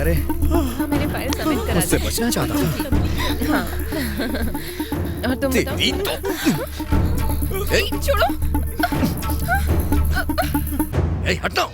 अरे हाँ, मैंने फाइल सबमिट करा उससे दी। बचना चाहता था। हाँ। और तुम बताओ? तेरी तो ए, छोड़ो। ए, हटना।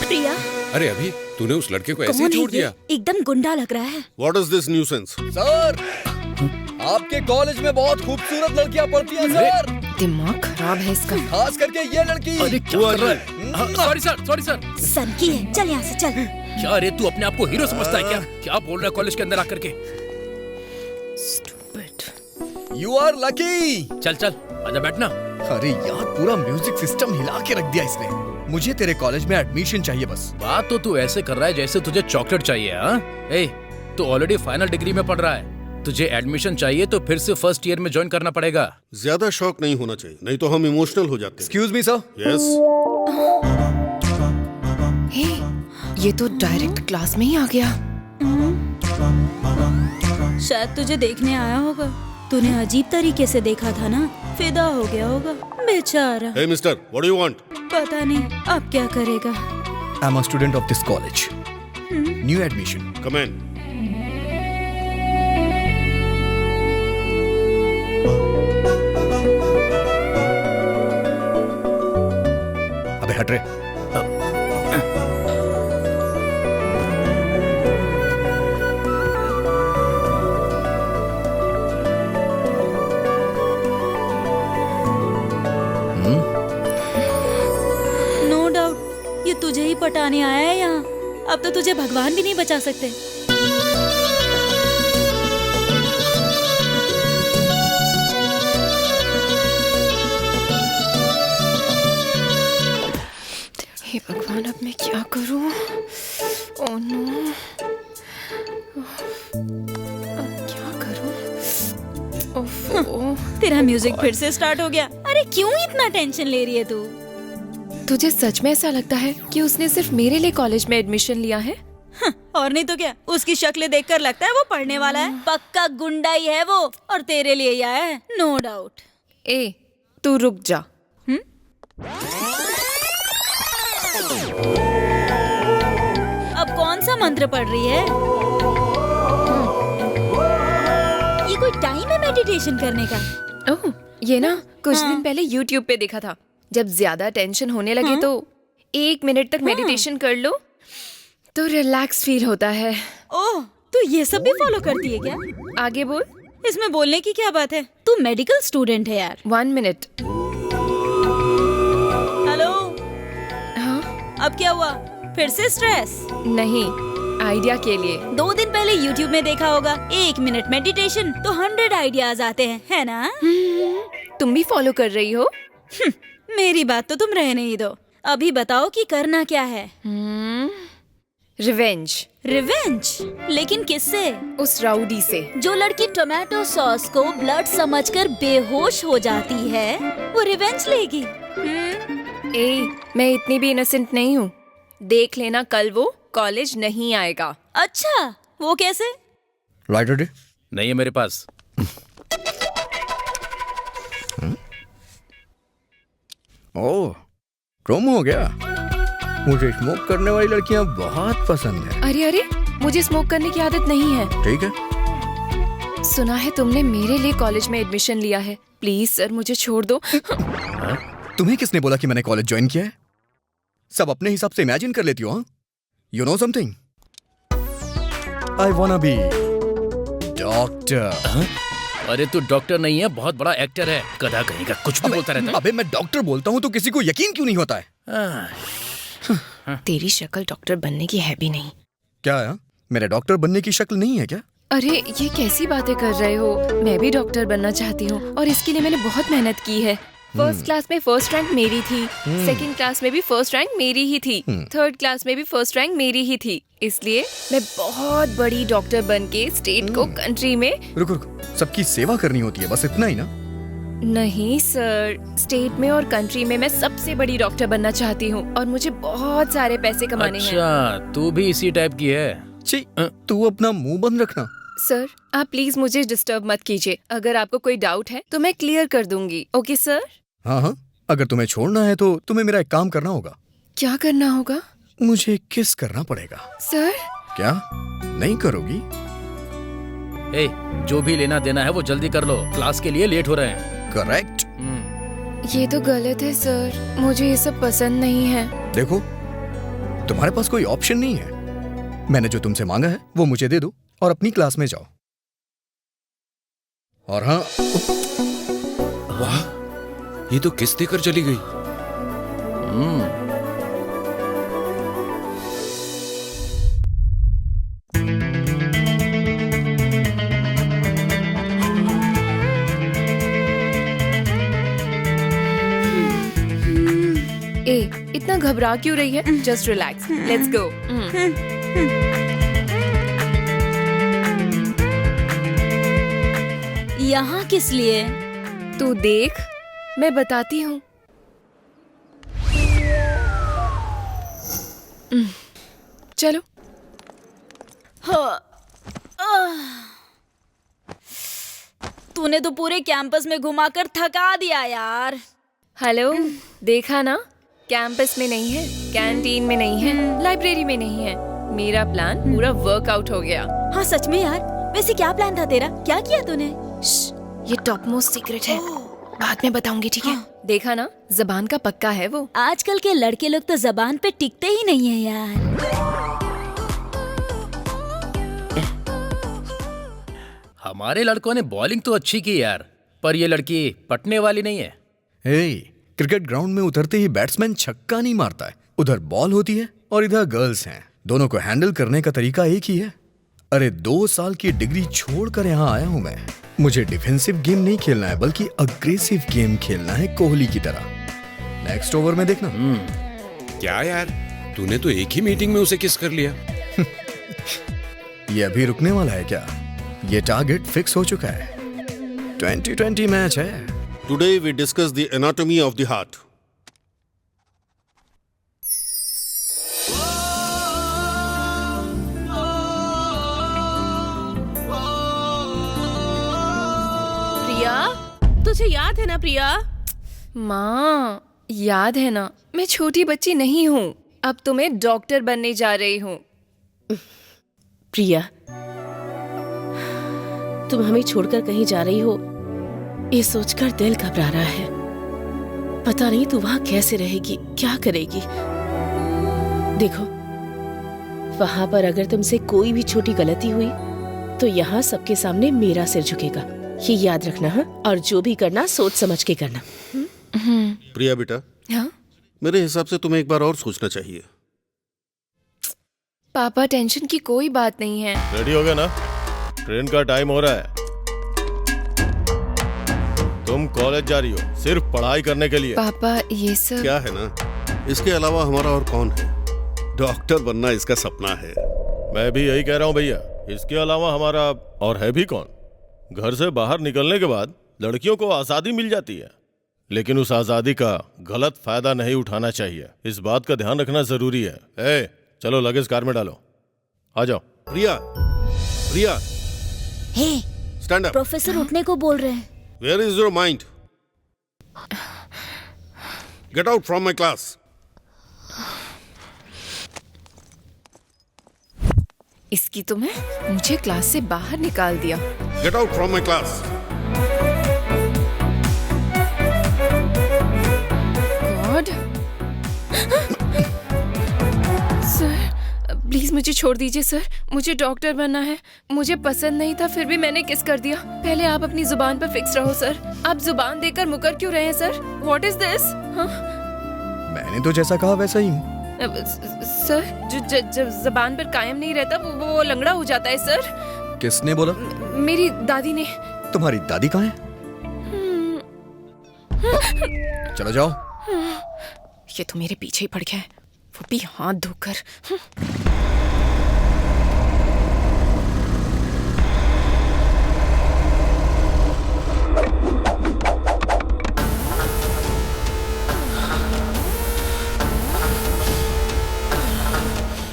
प्रिया, अरे अभी तूने उस लड़के को ऐसे ही कौन है छोड़ ये? दिया? एकदम गुंडा लग रहा है। What is this nuisance? Sir, आपके कॉलेज में बहुत खूबसूरत लड़कियां पढ़ती हैं सर, दिमाग खराब है इसका। खास करके ये लड़की। अरे क्या कर रहा है? Sorry sir. सन की है, चल यहाँ से चल। क्या रे तू अपने आप को हीरो समझता है क्या? क्या बोल रहा है कॉलेज के अंदर आकर के? Stupid। You are lucky. चल आजा बैठना। अरे यार, पूरा म्यूजिक सिस्टम हिला के रख दिया इसने। मुझे तेरे कॉलेज में एडमिशन चाहिए बस। बात तो तू ऐसे कर रहा है जैसे तुझे चॉकलेट चाहिए। हाँ ए, तू ऑलरेडी फाइनल डिग्री में पढ़ रहा है। तुझे एडमिशन चाहिए तो फिर से फर्स्ट ईयर में ज्वाइन करना पड़ेगा। ज्यादा शौक नहीं होना चाहिए, नहीं तो हम इमोशनल हो जाते हैं। Excuse me sir. यस। हे, ये तो डायरेक्ट क्लास में ही आ गया। शायद तुझे देखने आया होगा। तूने अजीब तरीके से देखा था ना, फिदा हो गया होगा बेचारा। Hey mister, what do you want? पता नहीं अब क्या करेगा। I am a student of this college. New admission. Come in. अबे हट रे। नो डाउट ये तुझे ही पटाने आया है यहाँ। अब तो तुझे भगवान भी नहीं बचा सकते। हे भगवान, अब मैं क्या करूं? ओह नो, अब क्या करूं? ओह, तेरा म्यूजिक फिर से स्टार्ट हो गया। अरे क्यों इतना टेंशन ले रही है तू? तुझे सच में ऐसा लगता है कि उसने सिर्फ मेरे लिए कॉलेज में एडमिशन लिया है? और नहीं तो क्या, उसकी शक्ल देखकर लगता है वो पढ़ने वाला है। पक्का गुंडा ही है वो, और तेरे लिए ही आया है, नो डाउट। ए, तू रुक जा। अब कौन सा मंत्र पढ़ रही है? ये कोई टाइम है मेडिटेशन करने का? ओह, ये ना कुछ दिन पहले YouTube पे देखा था। जब ज्यादा टेंशन होने लगे तो 1 मिनट तक मेडिटेशन कर लो तो रिलैक्स फील होता है। ओह, तू ये सब भी फॉलो करती है क्या? आगे बोल। इसमें बोलने की क्या बात है? तू मेडिकल स्टूडेंट है यार। 1 मिनट। हेलो, हाँ? अब क्या हुआ? फिर से स्ट्रेस? नहीं, आइडिया के लिए। 2 दिन पहले YouTube में देखा होगा 1 मिनट मेडिटेशन तो 100 आइडियाज आते हैं, है ना? तुम भी फॉलो कर रही हो? मेरी बात तो तुम रहने ही दो। अभी बताओ कि करना क्या है? रिवेंज। रिवेंज? लेकिन किससे? उस राउडी से। जो लड़की टोमेटो सॉस को ब्लड समझकर बेहोश हो जाती है, वो रिवेंज लेगी। ए, मैं इतनी भी इनोसेंट नहीं हूँ। देख लेना, कल वो कॉलेज नहीं आएगा। अच्छा, वो कैसे? लाइटर दे। नहीं है मेरे पास। ओह, प्रोमो हो गया। मुझे स्मोक करने वाली लड़कियां बहुत पसंद है। अरे, मुझे स्मोक करने की आदत नहीं है। ठीक है। सुना है तुमने मेरे लिए कॉलेज में एडमिशन लिया है। प्लीज सर, मुझे छोड़ दो। तुम्हें किसने बोला कि मैंने कॉलेज ज्वाइन किया है? सब अपने हिसाब से इमेजिन कर लेती हो। हाँ, you know something, I wanna be doctor. अरे तू डॉक्टर नहीं है, बहुत बड़ा एक्टर है। गधा कहीं का कुछ भी बोलता रहता है। अबे मैं डॉक्टर बोलता हूँ तो किसी को यकीन क्यों नहीं होता है? तेरी शक्ल डॉक्टर बनने की है भी नहीं। क्या है? मेरे डॉक्टर बनने की शक्ल नहीं है क्या? अरे ये कैसी बातें कर रहे हो? मैं भी डॉक्टर बनना चाहती हूँ और इसके लिए मैंने बहुत मेहनत की है। फर्स्ट क्लास में फर्स्ट रैंक मेरी थी, सेकंड क्लास में भी फर्स्ट रैंक मेरी ही थी, थर्ड क्लास में भी फर्स्ट रैंक मेरी ही थी। इसलिए मैं बहुत बड़ी डॉक्टर बन के स्टेट को कंट्री में। रुक रुक, सबकी सेवा करनी होती है, बस इतना ही ना? नहीं सर, स्टेट में और कंट्री में मैं सबसे बड़ी डॉक्टर बनना चाहती हूँ और मुझे बहुत सारे पैसे कमाने हैं। अच्छा, तू भी इसी टाइप की है? छी, तू अपना मुंह बंद रखना। सर आप प्लीज मुझे डिस्टर्ब मत कीजिए। अगर आपको कोई डाउट है तो मैं क्लियर कर दूंगी। Okay sir? हाँ हाँ, अगर तुम्हें छोड़ना है तो तुम्हें मेरा एक काम करना होगा। क्या करना होगा? मुझे किस करना पड़ेगा। सर क्या नहीं करोगी? ए, जो भी लेना देना है वो जल्दी कर लो, क्लास के लिए लेट हो रहे हैं। करेक्ट। ये तो गलत है सर, मुझे ये सब पसंद नहीं है। देखो, तुम्हारे पास कोई ऑप्शन नहीं है। मैंने जो तुमसे मांगा है वो मुझे दे दो और अपनी क्लास में जाओ। और हाँ, वाह, ये तो किस देकर चली गई। ए, इतना घबरा क्यों रही है? Just relax, let's go. यहाँ किस लिए? तू देख, मैं बताती हूँ। चलो। तूने तो पूरे कैंपस में घुमाकर थका दिया यार। हेलो, देखा ना? कैंपस में नहीं है, कैंटीन में नहीं है, लाइब्रेरी में नहीं है। मेरा प्लान पूरा वर्कआउट हो गया। हाँ सच में यार, वैसे क्या प्लान था तेरा? क्या किया तूने? ये टॉप मोस्ट सीक्रेट है, बाद में बताऊंगी, ठीक है? देखा ना, जबान का पक्का है वो। आजकल के लड़के लोग तो जबान पे टिकते ही नहीं है यार। हमारे लड़कों ने बॉलिंग तो अच्छी की यार, पर ये लड़की पटने वाली नहीं है। क्रिकेट ग्राउंड में उतरते ही बैट्समैन छक्का नहीं मारता है। उधर बॉल होती है और इधर गर्ल्स हैं। दोनों को हैंडल करने का तरीका एक ही है। अरे 2 साल की डिग्री छोड़कर यहाँ आया हूँ मैं। मुझे डिफेंसिव गेम नहीं खेलना है, बल्कि अग्रेसिव गेम खेलना है, कोहली की तरह। नेक्स्ट ओवर में देखना। क्या यार, तूने तो एक ही मीटिंग में उसे किस कर लिया। ये अभी रुकने वाला है क्या? ये टारगेट फिक्स हो चुका है। 2020 मैच है। Today we discuss the anatomy of the heart. प्रिया, तुझे याद है ना प्रिया? माँ, याद है ना, मैं छोटी बच्ची नहीं हूँ। अब तो मैं डॉक्टर बनने जा रही हूँ। प्रिया, तुम हमें छोड़कर कहीं जा रही हो, ये सोचकर दिल घबरा रहा है। पता नहीं तू वहां कैसे रहेगी, क्या करेगी। देखो, वहां पर अगर तुमसे कोई भी छोटी गलती हुई तो यहाँ सबके सामने मेरा सिर झुकेगा। ये याद रखना। हाँ, और जो भी करना सोच समझ के करना। प्रिया बेटा, हाँ? मेरे हिसाब से तुम्हें एक बार और सोचना चाहिए। पापा, टेंशन की कोई बात नहीं है। रेडी हो गया ना? ट्रेन का टाइम हो रहा है। तुम कॉलेज जा रही हो सिर्फ पढ़ाई करने के लिए। पापा, ये सब क्या है ना, इसके अलावा हमारा और कौन है? डॉक्टर बनना इसका सपना है। मैं भी यही कह रहा हूँ भैया, इसके अलावा हमारा और है भी कौन? घर से बाहर निकलने के बाद लड़कियों को आजादी मिल जाती है, लेकिन उस आजादी का गलत फायदा नहीं उठाना चाहिए। इस बात का ध्यान रखना जरूरी है। चलो लगेज कार में डालो, आ जाओ। प्रिया, प्रिया, हे, स्टैंड अप। प्रोफेसर उठने को बोल रहे हैं। Where is your mind? Get out from my class. इसकी तो मैं मुझे क्लास से बाहर निकाल दिया। Get out from my class. God, sir please मुझे छोड़ दीजिए सर, मुझे डॉक्टर बनना है। मुझे पसंद नहीं था, फिर भी मैंने किस कर दिया। पहले आप अपनी जुबान पर फिक्स रहो सर। आप जुबान देकर मुकर क्यों रहे हैं सर? What is this? मैंने तो जैसा कहा वैसा ही हूँ। सर, जो जुबान पर कायम नहीं रहता वो लंगड़ा हो जाता है सर। किसने बोला? मेरी दादी ने। तुम्हारी दादी कहाँ है? चलो जाओ। ये तो मेरे पीछे ही पड़ गया है, वो भी हाथ धोकर।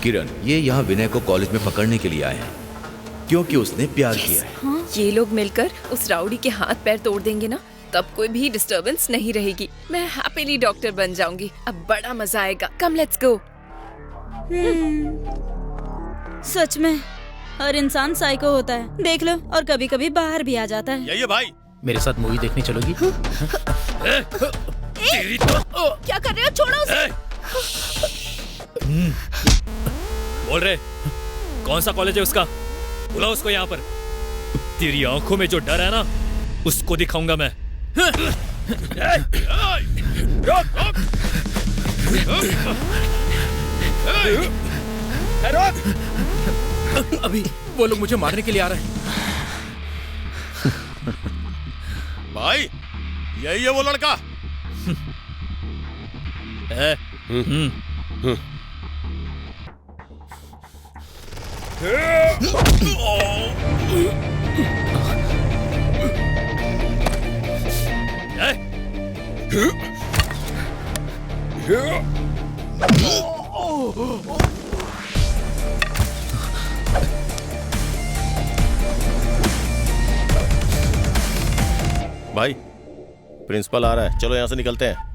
किरण, ये यहाँ विनय को कॉलेज में पकड़ने के लिए आए हैं क्योंकि उसने प्यार किया है। ये लोग मिलकर उस राउडी के हाथ पैर तोड़ देंगे ना, तब कोई भी डिस्टरबेंस नहीं रहेगी। मैं हैप्पीली डॉक्टर बन जाऊंगी। अब बड़ा मजा आएगा। Come let's go. सच में हर इंसान साइको होता है, देख लो, और कभी कभी बाहर भी आ जाता है। यही है भाई। मेरे साथ मूवी देखने चलोगी? क्या कर रहे हो? छोड़ो उसे। बोल रहे कौन सा कॉलेज है उसका? बुलाओ उसको यहाँ पर। तेरी आंखों में जो डर है ना, उसको दिखाऊंगा मैं। अभी वो लोग मुझे मारने के लिए आ रहे हैं। भाई यही है वो लड़का। भाई प्रिंसिपल आ रहा है, चलो यहाँ से निकलते हैं।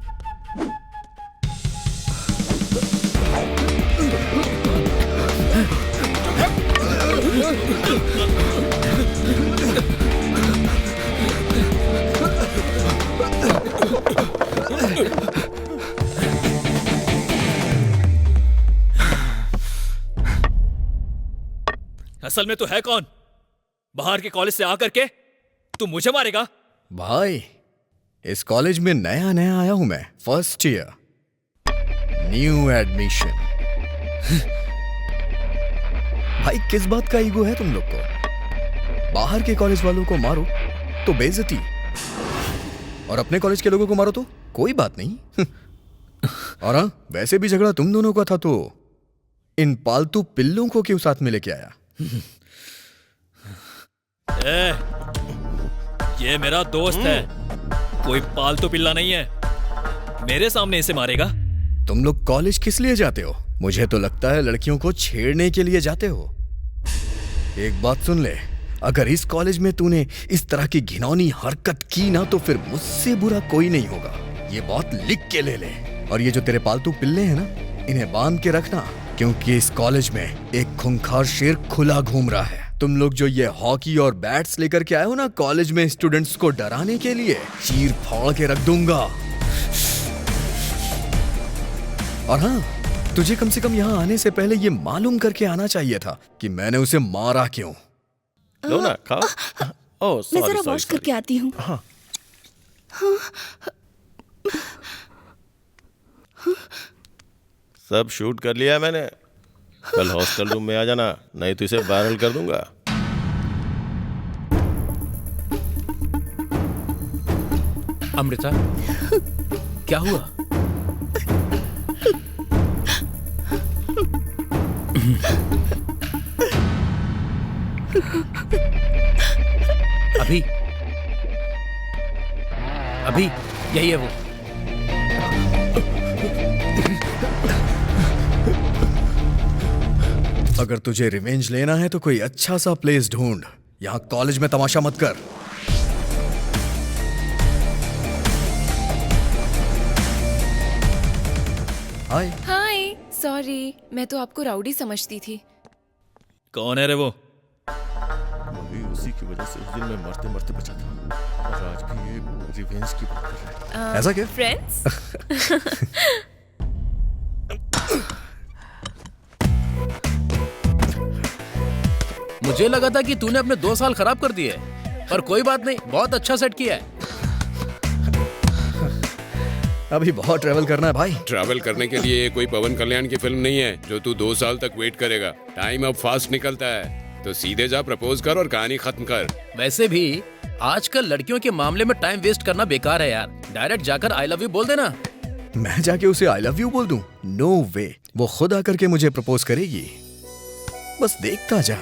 असल में तो है कौन? बाहर के कॉलेज से आकर के तू मुझे मारेगा? भाई इस कॉलेज में नया नया आया हूं मैं, फर्स्ट ईयर, न्यू एडमिशन। भाई किस बात का ईगो है तुम लोग को? बाहर के कॉलेज वालों को मारो तो बेइज्जती, और अपने कॉलेज के लोगों को मारो तो कोई बात नहीं। और हाँ, वैसे भी झगड़ा तुम दोनों का था तो इन पालतू पिल्लों को क्यों साथ में लेके आया? ये मेरा दोस्त है, कोई पालतू पिल्ला नहीं है। मेरे सामने इसे मारेगा? तुम लोग कॉलेज किस लिए जाते हो? मुझे तो लगता है लड़कियों को छेड़ने के लिए जाते हो। एक बात सुन ले, अगर इस कॉलेज में तूने इस तरह की घिनौनी हरकत की ना तो फिर मुझसे बुरा कोई नहीं होगा। ये बात लिख के ले ले। और ये जो तेरे पालतू पिल्ले हैं ना, इन्हें बांध के रखना, क्योंकि इस कॉलेज में एक खूंखार शेर खुला घूम रहा है। तुम लोग जो ये हॉकी और बैट्स लेकर के आए हो ना कॉलेज में स्टूडेंट्स को डराने के लिए, चीर फाड़ के रख दूंगा। और हाँ, तुझे कम से कम यहाँ आने से पहले ये मालूम करके आना चाहिए था कि मैंने उसे मारा क्यों। लो ना, खाओ। ओह मैं जरा वॉश करके आती हूँ। सब शूट कर लिया है मैंने। कल हॉस्टल रूम में आ जाना, नहीं तो इसे वायरल कर दूंगा। अमृता, क्या हुआ? अभी अभी यही है वो। अगर तुझे रिवेंज लेना है तो कोई अच्छा सा प्लेस ढूंढ, यहाँ कॉलेज में तमाशा मत कर। हाय। हाय, सॉरी, मैं तो आपको राउडी समझती थी। कौन है रे वो? अभी उसी की वजह से उस दिन मैं मरते मरते बचा था, और आज भी ये रिवेंज की बात कर रहा है। ऐसा क्या? फ्रेंड्स? मुझे लगा था कि तूने अपने 2 साल खराब कर दिए, पर कोई बात नहीं, बहुत अच्छा सेट किया है। अभी बहुत ट्रैवल करना है भाई। ट्रैवल करने के लिए कोई पवन कल्याण की फिल्म नहीं है जो तू 2 साल तक वेट करेगा। टाइम अब फास्ट निकलता है, तो सीधे जा प्रपोज कर और कहानी खत्म कर। वैसे भी आजकल लड़कियों के मामले में टाइम वेस्ट करना बेकार है यार। डायरेक्ट जाकर आई लव यू बोल देना। मैं जाके उसे आई लव यू बोल दूं? नो वे, वो खुद आकर के मुझे प्रपोज करेगी। बस देखता जा।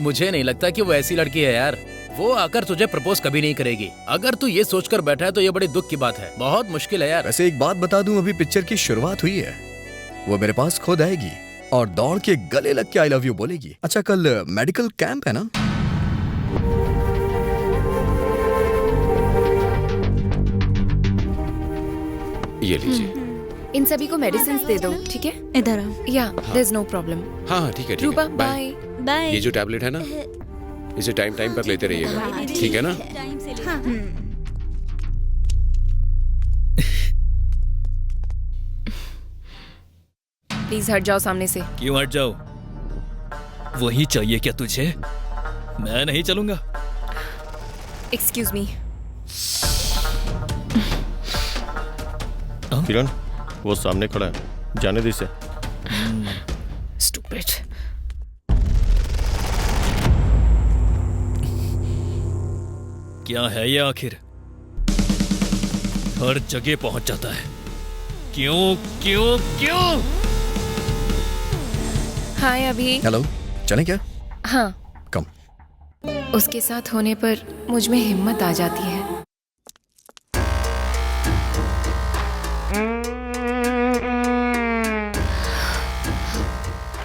मुझे नहीं लगता कि वो ऐसी लड़की है यार। वो आकर तुझे प्रपोज कभी नहीं करेगी। अगर तू ये सोचकर बैठा है तो ये बड़ी दुख की बात है। बहुत मुश्किल है यार। वैसे एक बात बता दूं, अभी पिक्चर की शुरुआत हुई है। वो मेरे पास खुद आएगी और दौड़ के गले लग के आई लव यू बोलेगी। अच्छा, कल मेडिकल कैंप है ना? ये लीजिए। इन सभी को मेडिसिन दे दो, ठीक है? इधर आओ। या देयर इज नो प्रॉब्लम। हाँ ठीक है, ठीक रूपा है, बाय। बाय। बाय। ये जो टैबलेट है ना, इसे टाइम टाइम पर लेते रहिएगा, ठीक है ना? टाइम से ले। प्लीज हट जाओ सामने से। क्यों हट जाओ? वही चाहिए क्या तुझे? मैं नहीं चलूंगा। Excuse me. किरण, वो सामने खड़ा है, जाने दे इसे। स्टूपिड। क्या है ये आखिर? हर जगह पहुंच जाता है। क्यों क्यों क्यों? हाय अभी। हेलो, चलें क्या? हाँ, कम। उसके साथ होने पर मुझ में हिम्मत आ जाती है।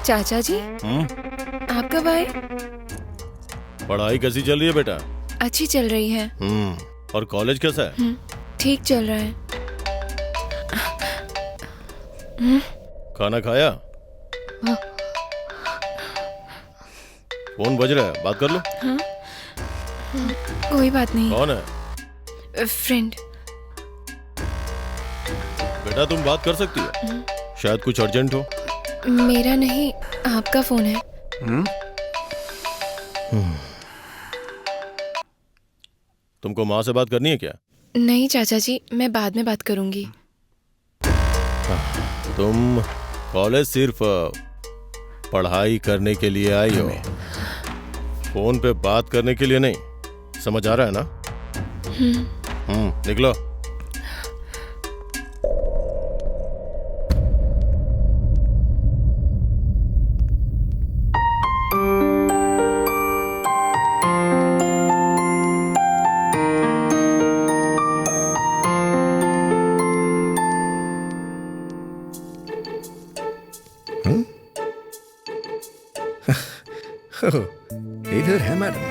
चाचा जी, आप कब आए? पढ़ाई कैसी चल रही है बेटा? अच्छी चल रही है। और कॉलेज कैसा है? ठीक चल रहा है। खाना खाया? फोन बज रहा है, बात कर लो। कोई बात नहीं। कौन है? फ्रेंड। बेटा तुम बात कर सकती हो, शायद कुछ अर्जेंट हो। मेरा नहीं, आपका फोन है। तुमको माँ से बात करनी है क्या? नहीं चाचा जी, मैं बाद में बात करूंगी। तुम कॉलेज सिर्फ पढ़ाई करने के लिए आई हो, फोन पे बात करने के लिए नहीं। समझ आ रहा है ना? निकलो। इधर है मैडम।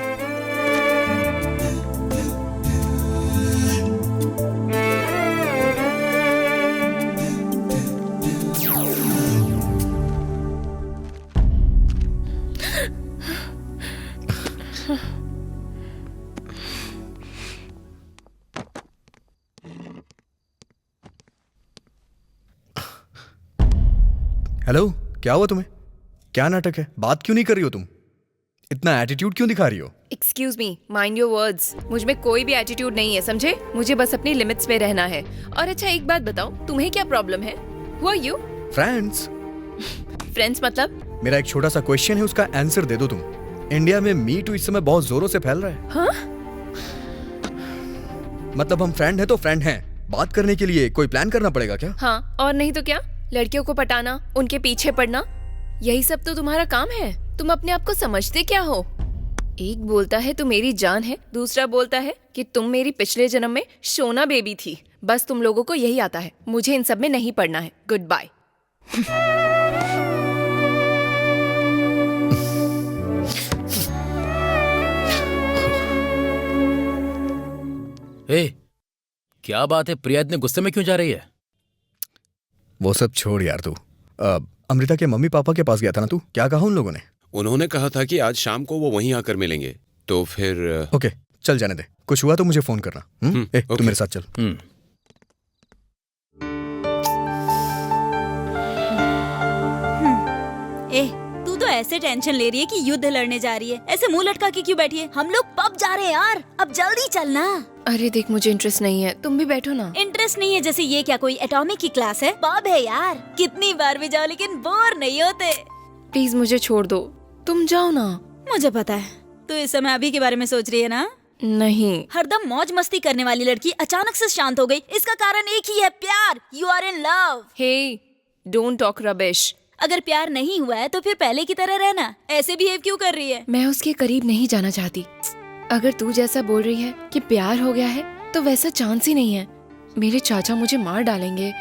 हेलो, क्या हुआ तुम्हें? क्या नाटक है? बात क्यों नहीं कर रही हो तुम? इतना एटीट्यूड क्यों दिखा रही हो? Excuse me, mind your words. मुझ में कोई भी एटीट्यूड नहीं है, समझे? मुझे बस अपनी लिमिट्स में रहना है। और अच्छा एक बात बताओ, तुम्हें क्या प्रॉब्लम है? Who are you? Friends. Friends मतलब? मेरा एक छोटा सा क्वेश्चन है, उसका आंसर दे दो तुम। इंडिया में मी टू इस समय बहुत जोरों से फैल रहा है। हाँ? मतलब हम फ्रेंड है तो फ्रेंड हैं। बात करने के लिए कोई प्लान करना पड़ेगा क्या? हाँ, और नहीं तो क्या? लड़कियों को पटाना, उनके पीछे पड़ना, यही सब तो तुम्हारा काम है। तुम अपने आप को समझते क्या हो? एक बोलता है तू मेरी जान है, दूसरा बोलता है कि तुम मेरी पिछले जन्म में शोना बेबी थी। बस तुम लोगों को यही आता है। मुझे इन सब में नहीं पड़ना है। Good bye. क्या बात है? प्रिया इतने गुस्से में क्यों जा रही है? वो सब छोड़ यार तू। अमृता के मम्मी पापा के पास गया था ना तू? क्या कहा उन लोगों ने? उन्होंने कहा था कि आज शाम को वो वहीं आकर मिलेंगे, तो फिर ओके, चल जाने दे। कुछ हुआ तो मुझे फोन करना। तू ओके। मेरे साथ चल। तू तो ऐसे टेंशन ले रही है कि युद्ध लड़ने जा रही है। ऐसे मुंह लटका के क्यों बैठी है? हम लोग पब जा रहे हैं यार, अब जल्दी चलना। अरे देख, मुझे इंटरेस्ट नहीं है, तुम भी बैठो ना। इंटरेस्ट नहीं है जैसे ये क्या कोई एटॉमिक की क्लास है? पब है यार, कितनी बार भी जाओ लेकिन बोर नहीं होते। प्लीज मुझे छोड़ दो, तुम जाओ ना। मुझे पता है तू इस समय अभी के बारे में सोच रही है ना। नहीं। हरदम मौज मस्ती करने वाली लड़की अचानक से शांत हो गई, इसका कारण एक ही है, प्यार। You are in love. Hey, don't talk rubbish. अगर प्यार नहीं हुआ है तो फिर पहले की तरह रहना। ऐसे बिहेव क्यों कर रही है? मैं उसके करीब नहीं जाना चाहती। अगर तू जैसा बोल रही है कि प्यार हो गया है तो वैसा चांस ही नहीं है। मेरे चाचा मुझे मार डालेंगे।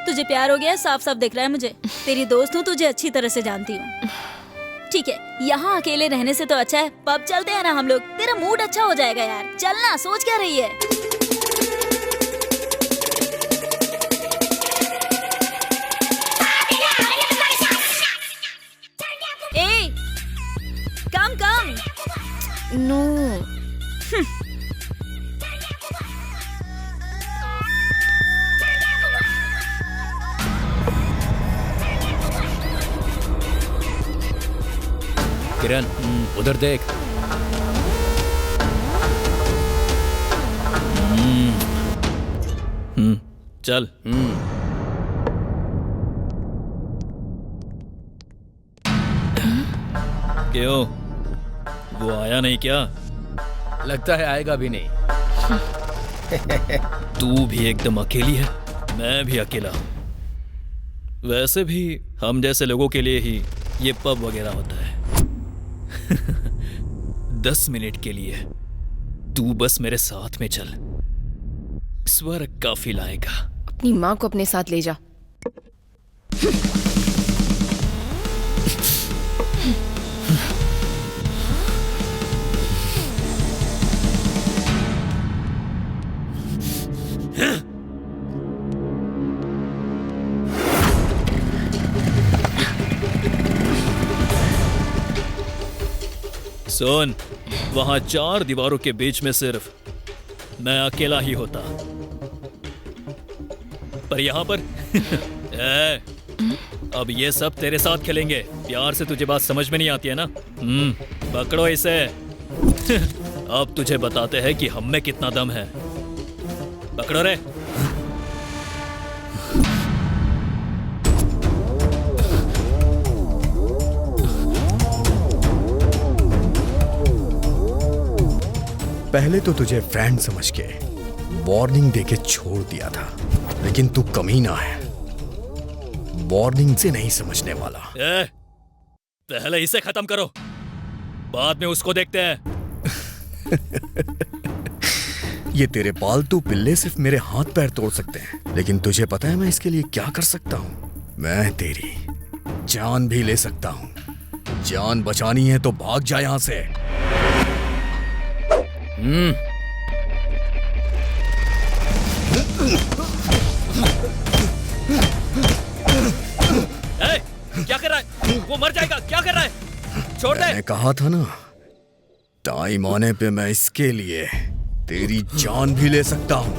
तुझे प्यार हो गया है, साफ साफ दिख रहा है मुझे। तेरी दोस्त हूँ, तुझे अच्छी तरह से जानती हूँ। ठीक है, यहाँ अकेले रहने से तो अच्छा है पब चलते हैं ना हम लोग। तेरा मूड अच्छा हो जाएगा यार। चलना, सोच क्या रही है? ए, कम कम। नो। किरण, उधर देख। चल। क्यों, वो आया नहीं क्या? लगता है आएगा भी नहीं। तू भी एकदम अकेली है, मैं भी अकेला हूं। वैसे भी हम जैसे लोगों के लिए ही ये पब वगैरह होता है। 10 मिनट के लिए तू बस मेरे साथ में चल, स्वर्ग का फील आएगा। अपनी माँ को अपने साथ ले जा। सुन, वहां 4 दीवारों के बीच में सिर्फ मैं अकेला ही होता, पर यहाँ पर अब ये सब तेरे साथ खेलेंगे। प्यार से तुझे बात समझ में नहीं आती है ना? पकड़ो इसे। अब तुझे बताते हैं कि हम में कितना दम है। पकड़ो रे। पहले तो तुझे फ्रेंड समझ के वार्निंग देके छोड़ दिया था, लेकिन तू कमीना है, वार्निंग से नहीं समझने वाला। पहले इसे खत्म करो, बाद में उसको देखते हैं। ये तेरे पालतू पिल्ले सिर्फ मेरे हाथ पैर तोड़ सकते हैं, लेकिन तुझे पता है मैं इसके लिए क्या कर सकता हूँ? मैं तेरी जान भी ले सकता हूँ। जान बचानी है तो भाग जा यहाँ से। क्या कर रहा है? वो मर जाएगा। क्या कर रहा है? छोड़ दे। मैंने कहा था ना, टाइम आने पे मैं इसके लिए तेरी जान भी ले सकता हूँ।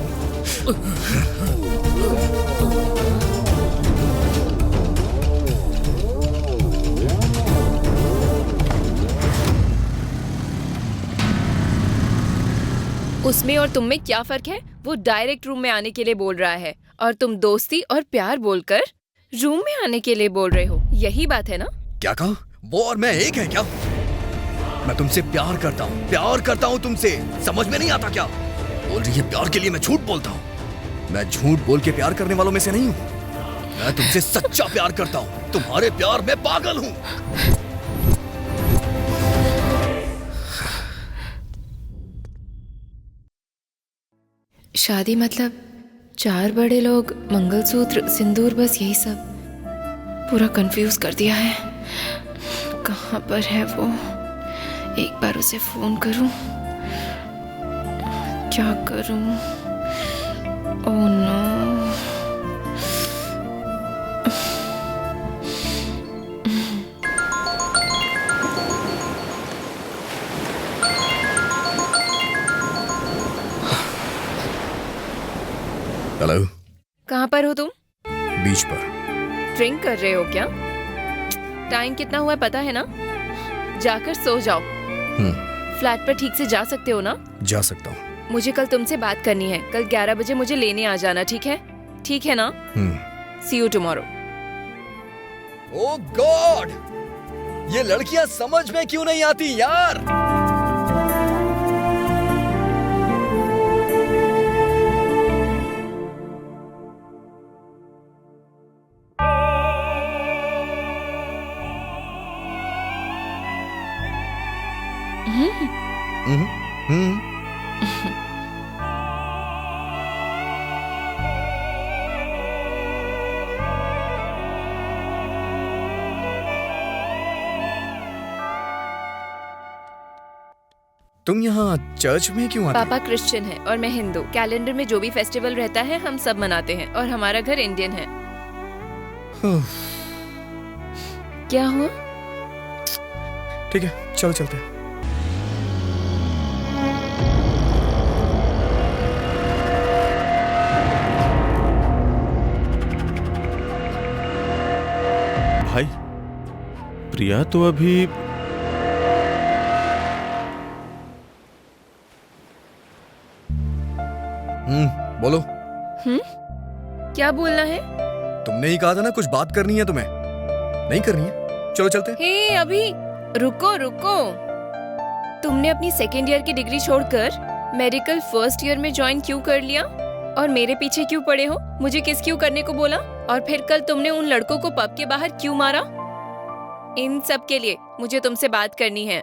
उसमें और तुम में क्या फर्क है? वो डायरेक्ट रूम में आने के लिए बोल रहा है और तुम दोस्ती और प्यार बोलकर रूम में आने के लिए बोल रहे हो। यही बात है ना? क्या कहा? वो और मैं एक है क्या? मैं तुमसे प्यार करता हूँ तुमसे। समझ में नहीं आता क्या? बोल रही है प्यार के लिए मैं झूठ बोलता हूँ। मैं झूठ बोल के प्यार करने वालों में से नहीं हूँ। मैं तुमसे सच्चा प्यार करता हूँ। तुम्हारे प्यार में पागल हूँ। शादी मतलब 4 बड़े लोग, मंगलसूत्र, सिंदूर, बस यही सब। पूरा कंफ्यूज कर दिया है। कहाँ पर है वो? एक बार उसे फोन करूं। क्या करूं? Oh no. हेलो। कहाँ पर हो तुम? बीच पर। ड्रिंक कर रहे हो क्या? टाइम कितना हुआ है पता है ना? जाकर सो जाओ। फ्लैट पर ठीक से जा सकते हो ना? जा सकता हूँ। मुझे कल तुमसे बात करनी है। कल 11 बजे मुझे लेने आ जाना, ठीक है? ठीक है ना? सी यू टुमारो। ओह गॉड, ये लड़कियां समझ में क्यों नहीं आती यार? तुम यहाँ चर्च में क्यों आते पापा क्रिश्चियन है और मैं हिंदू। कैलेंडर में जो भी फेस्टिवल रहता है हम सब मनाते हैं और हमारा घर इंडियन है। हो? क्या हुआ? ठीक है, चलो चलते हैं। भाई प्रिया तो अभी बोलो। क्या बोलना है? तुमने ही कहा था ना कुछ बात करनी है तुम्हें। नहीं करनी है, चलो चलते हैं। हे अभी रुको रुको। तुमने अपनी सेकेंड ईयर की डिग्री छोड़कर मेडिकल फर्स्ट ईयर में ज्वाइन क्यों कर लिया? और मेरे पीछे क्यों पड़े हो? मुझे किस क्यों करने को बोला? और फिर कल तुमने उन लड़कों को पब के बाहर क्यों मारा? इन सब के लिए मुझे तुमसे बात करनी है।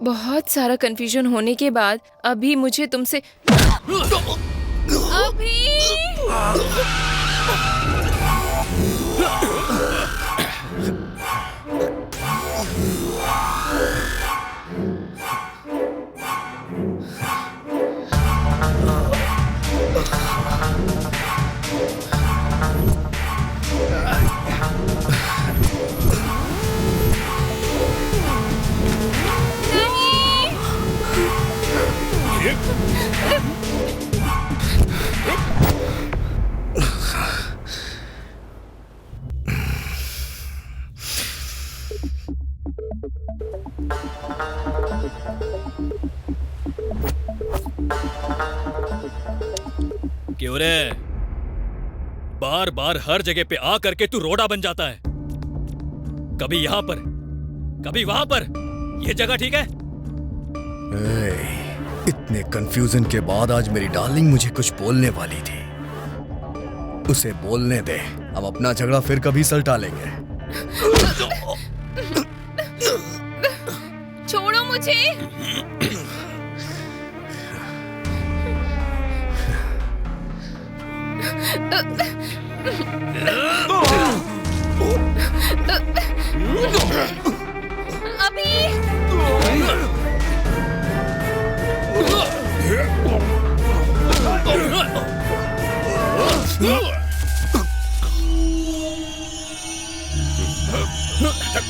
बहुत सारा कंफ्यूजन होने के बाद अभी मुझे तुमसे अभी क्यों रे? बार बार हर जगह पे आ करके तू रोड़ा बन जाता है। कभी यहाँ पर, कभी वहां पर। ये जगह ठीक है? इतने कंफ्यूजन के बाद आज मेरी डार्लिंग मुझे कुछ बोलने वाली थी। उसे बोलने दे, हम अपना झगड़ा फिर कभी सलटा लेंगे। छोड़ो मुझे।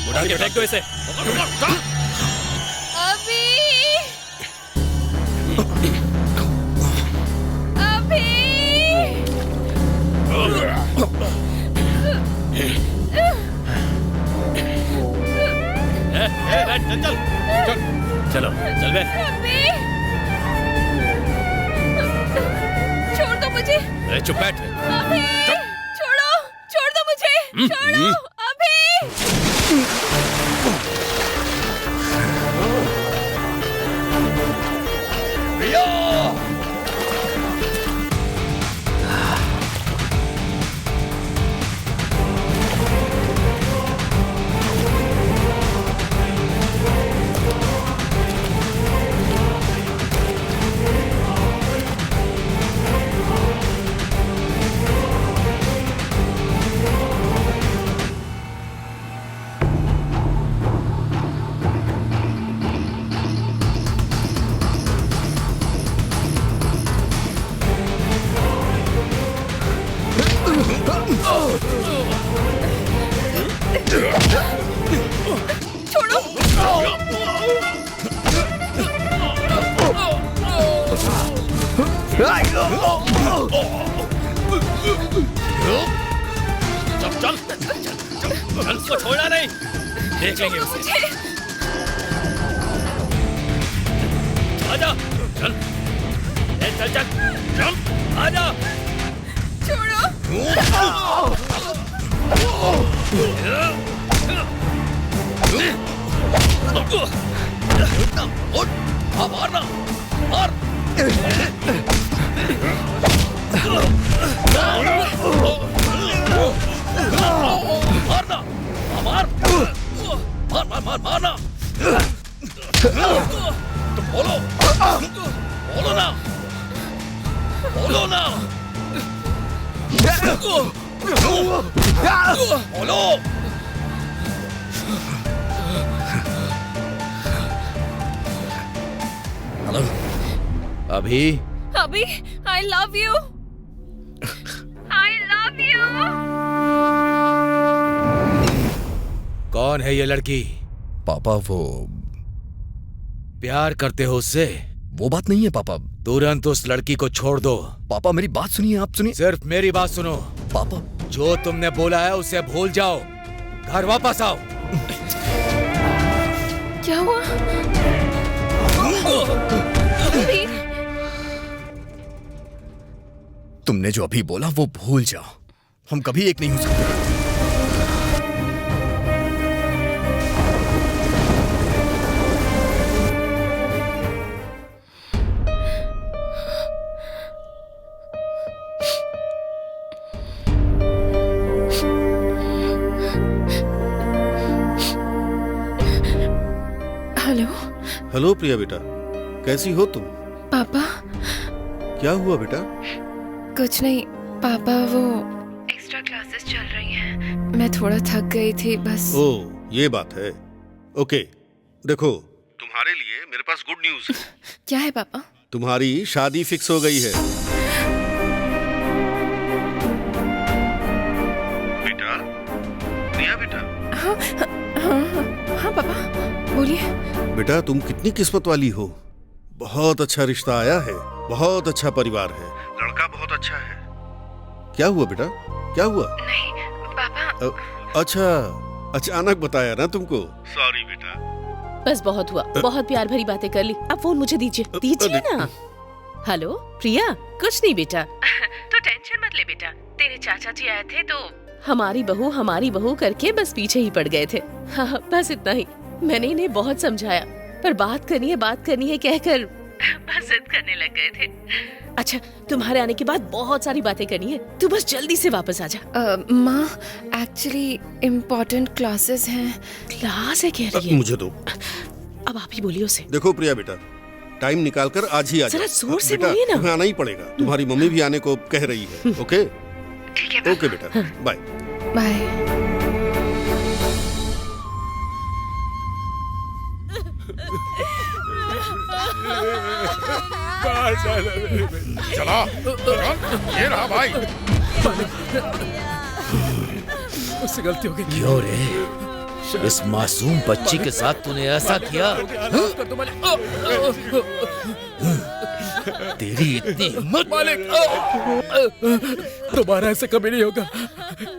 उठा के फेंक दो इसे। चलो चल बे। छोड़ दो मुझे। चुप बैठ। अभी छोड़ो, छोड़ दो मुझे। छोड़ो अभी। चल उसको छोड़ना नहीं, देख लेंगे उसे। आजा, चल चल चल चल, आजा। छोड़ो। मारना, मार। मारना, मार, मार मार मार मारना। बोलो बोलो ना, बोलो ना, बोलो। अभी अभी I love you, I love you. कौन है ये लड़की? पापा वो प्यार करते हो उससे? वो बात नहीं है पापा। तुरंत उस लड़की को छोड़ दो। पापा मेरी बात सुनिए, आप सुनिए। सिर्फ मेरी बात सुनो। पापा जो तुमने बोला है उसे भूल जाओ, घर वापस आओ। क्या हुआ? अभी तुमने जो अभी बोला वो भूल जाओ, हम कभी एक नहीं हो सकते। हेलो हेलो प्रिया बेटा, कैसी हो तुम? पापा। क्या हुआ बेटा? कुछ नहीं पापा, वो एक्स्ट्रा क्लासेस चल रही हैं, मैं थोड़ा थक गई थी बस। ओ ये बात है। ओके देखो, तुम्हारे लिए मेरे पास गुड न्यूज है। क्या है पापा? तुम्हारी शादी फिक्स हो गई है। बेटा, प्रिया बेटा। हाँ पापा बोलिए। बेटा तुम कितनी किस्मत वाली हो, बहुत अच्छा रिश्ता आया है, बहुत अच्छा परिवार है, लड़का बहुत अच्छा है। क्या हुआ बेटा, क्या हुआ? नहीं पापा। अच्छा, अचानक बताया ना तुमको, सॉरी बेटा। बस बहुत हुआ, बहुत प्यार भरी बातें कर ली। अब फोन मुझे दीजिए, दीजिए ना। हेलो प्रिया। कुछ नहीं बेटा, तो टेंशन मत ले बेटा, तेरे चाचा जी आए थे तो हमारी बहू करके बस पीछे ही पड़ गए थे। हाँ बस इतना ही। मैंने इन्हें बहुत समझाया, पर बात करनी है कहकर बस जिद करने लग गए थे। अच्छा, तुम्हारे आने के बाद बहुत सारी बातें करनी है, तू बस जल्दी से वापस आ जा। माँ एक्चुअली इम्पोर्टेंट क्लासेस हैं। क्लास है कह रही है? मुझे दो। अब आप ही बोलिए उसे। देखो प्रिया बेटा, टाइम निकाल कर आज ही आ जाओ। जरा जोर से बोलिए ना। तुम्हें आना ही पड़ेगा, तुम्हारी मम्मी भी आने को कह रही है। ओके ठीक है ओके बेटा, बाय बाय। चला ये रहा भाई। उससे गलती हो गई। क्यों रे, इस मासूम बच्ची के साथ तूने ऐसा किया? तेरी इतनी हिम्मत! मालिक, दोबारा ऐसे कभी नहीं होगा,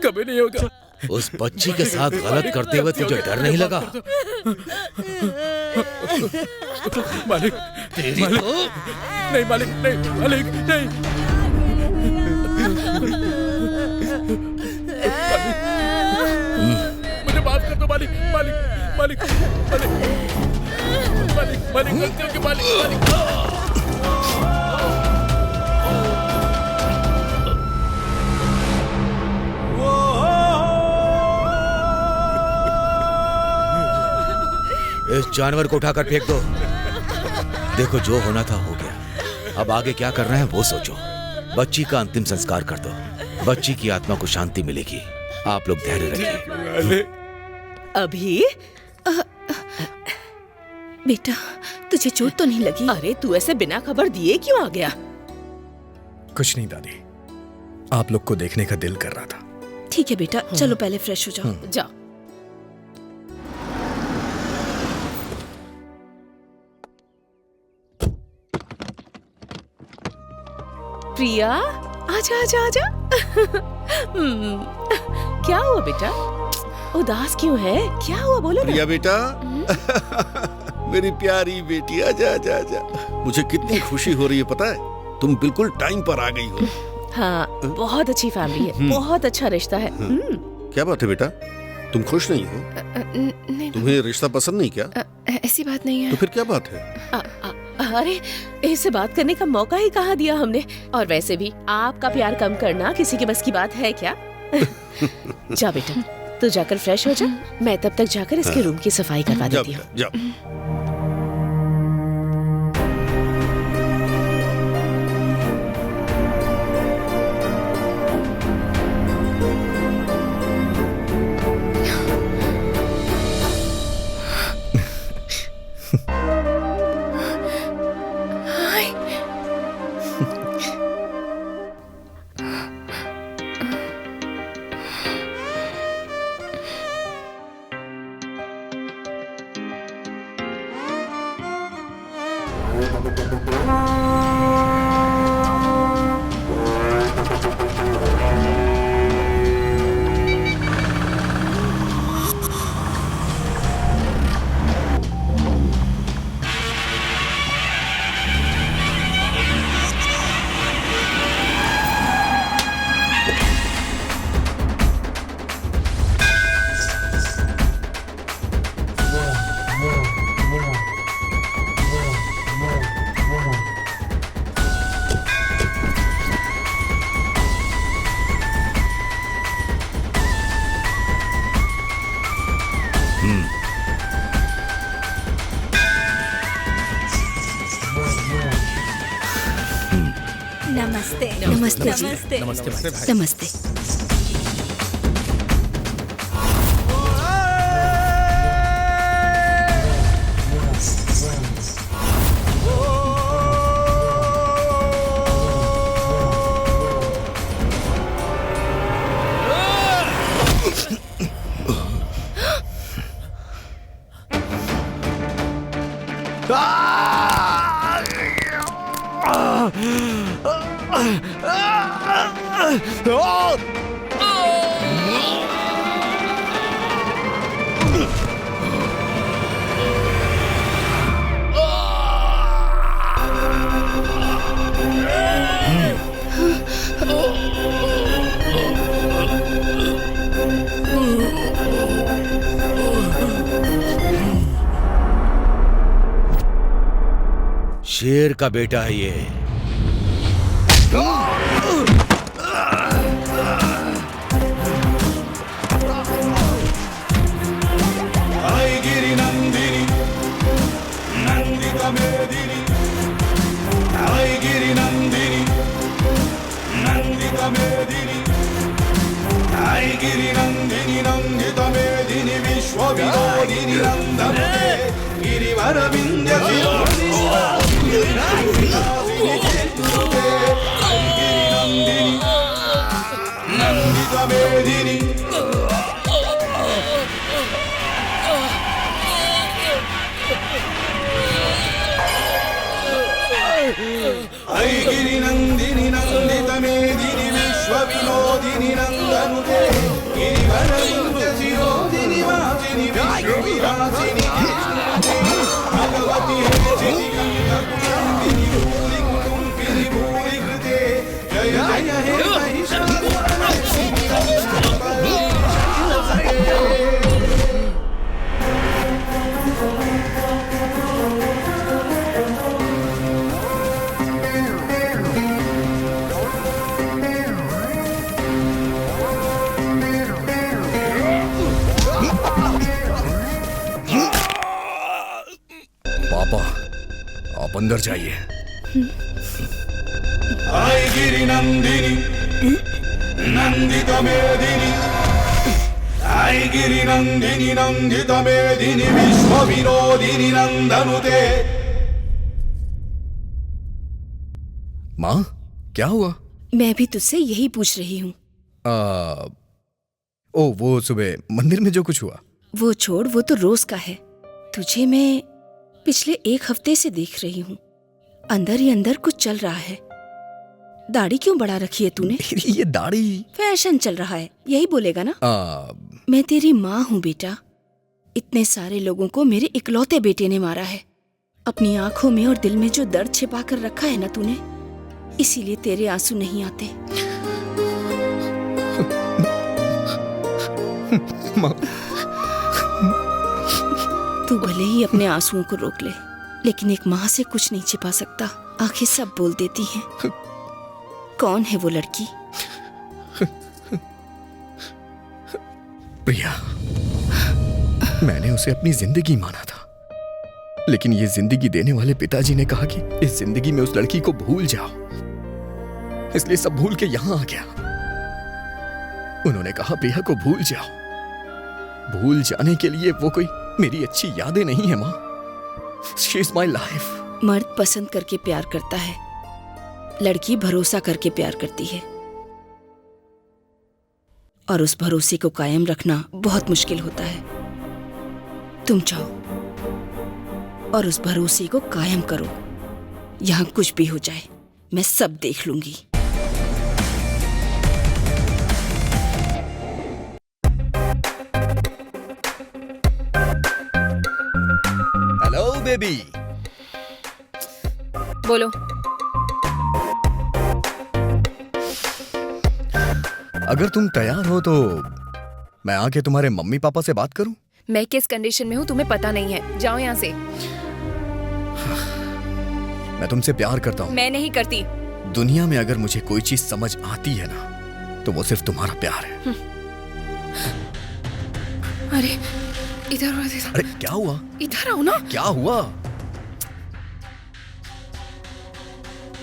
कभी नहीं होगा। उस बच्ची के साथ गलत करते हुए तुझे डर नहीं लगा? मालिक, तेरी मालिक, तो नहीं मालिक, नहीं मालिक, नहीं। मुझे माफ कर दो मालिक, मालिक, मालिक, मालिक, मालिक, मालिक, गलतियों के मालिक, मालिक। इस जानवर को उठाकर फेंक दो। देखो जो होना था हो गया, अब आगे क्या करना है वो सोचो। बच्ची का अंतिम संस्कार कर दो, बच्ची की आत्मा को शांति मिलेगी। आप लोग धैर्य रखिए। अभी बेटा तुझे चोट तो नहीं लगी? अरे तू ऐसे बिना खबर दिए क्यों आ गया? कुछ नहीं दादी, आप लोग को देखने का दिल कर रहा था। ठीक है बेटा, चलो पहले फ्रेश हो जाओ। जाओ। प्रिया आजा आजा आजा। क्या हुआ बेटा, उदास क्यों है? क्या हुआ बोलो ना। प्रिया बेटा मेरी प्यारी बेटी, आजा आजा आजा। मुझे कितनी खुशी हो रही है पता है, तुम बिल्कुल टाइम पर आ गई हो। हाँ बहुत अच्छी फैमिली है, बहुत अच्छा रिश्ता है। क्या बात है बेटा, तुम खुश नहीं हो? नहीं तुम्हें रिश्ता पसंद नहीं क्या? ऐसी बात नहीं तो है। फिर क्या बात है? अरे इससे बात करने का मौका ही कहाँ दिया हमने। और वैसे भी आपका प्यार कम करना किसी के बस की बात है क्या? जा बेटा तू जाकर फ्रेश हो जा, मैं तब तक जाकर इसके रूम की सफाई करवा जाओ देती हूँ। बेटा, जाओ। नमस्ते नमस्ते नमस्ते नमस्ते भाई। नमस्ते। शेर का बेटा है ये। पापा, आप अंदर जाइए। गिरि नंदिनी नंदित मेदिनी, गिरि नंदिनी नंदित मेदिनी, विश्व विनोदिनी नंदनुते। माँ, क्या हुआ? मैं भी तुझसे यही पूछ रही हूँ। ओ, वो सुबह मंदिर में जो कुछ हुआ। वो छोड़, वो तो रोज का है। तुझे मैं पिछले 1 हफ्ते से देख रही हूँ। अंदर ही अंदर कुछ चल रहा है। दाढ़ी क्यों बढ़ा रखी है तूने? मेरी ये दाढ़ी फैशन चल रहा है, यही बोलेगा ना? मैं तेरी माँ हूँ बेटा। इतने सारे लोगों को मेरे इकलौते बेटे ने मारा है। अपनी आंखों में और दिल में जो दर्द छिपा कर रखा है ना तूने, इसीलिए तेरे आंसू नहीं आते। तू भले ही अपने आंसुओं को रोक ले, लेकिन एक माँ से कुछ नहीं छिपा सकता। आंखें सब बोल देती हैं। कौन है वो लड़की? प्रिया, मैंने उसे अपनी जिंदगी माना था, लेकिन ये जिंदगी देने वाले पिताजी ने कहा कि इस जिंदगी में उस लड़की को भूल जाओ, इसलिए सब भूल के यहां आ गया। उन्होंने कहा प्रिया को भूल जाओ। भूल जाने के लिए वो कोई मेरी अच्छी यादें नहीं है माँ। She is my life. मर्द पसंद करके प्यार करता है, लड़की भरोसा करके प्यार करती है, और उस भरोसे को कायम रखना बहुत मुश्किल होता है। तुम जाओ और उस भरोसे को कायम करो। यहाँ कुछ भी हो जाए मैं सब देख लूंगी। Hello baby. बोलो। अगर तुम तैयार हो तो मैं आके तुम्हारे मम्मी पापा से बात करूं? मैं किस कंडीशन में हूँ तुम्हें पता नहीं है, जाओ यहाँ से। मैं तुमसे प्यार करता हूँ। मैं नहीं करती। दुनिया में अगर मुझे कोई चीज समझ आती है ना तो वो सिर्फ तुम्हारा प्यार है। अरे इधर आओ, इधर। अरे क्या हुआ? इधर आओ ना। क्या हुआ?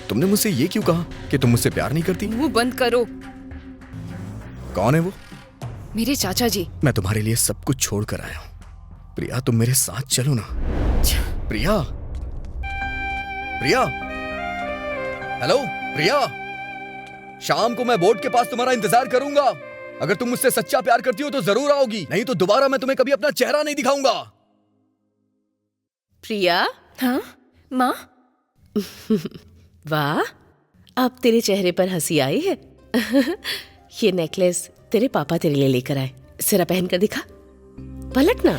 तुमने मुझसे ये क्यों कहा कि तुम मुझसे प्यार नहीं करती? मुंह बंद करो। कौन है वो? मेरे चाचा जी। मैं तुम्हारे लिए सब कुछ छोड़ कर आया हूँ। प्रिया तुम मेरे साथ चलो ना। प्रिया, प्रिया, हेलो प्रिया। शाम को मैं बोर्ड के पास तुम्हारा इंतजार करूंगा। अगर तुम मुझसे सच्चा प्यार करती हो तो जरूर आओगी, नहीं तो दोबारा मैं तुम्हें कभी अपना चेहरा नहीं दिखाऊंगा। प्रिया। हाँ माँ। वाह, अब तेरे चेहरे पर हंसी आई है। ये नेकलेस तेरे पापा तेरे लिए लेकर आए, जरा पहन कर दिखा। पलट ना।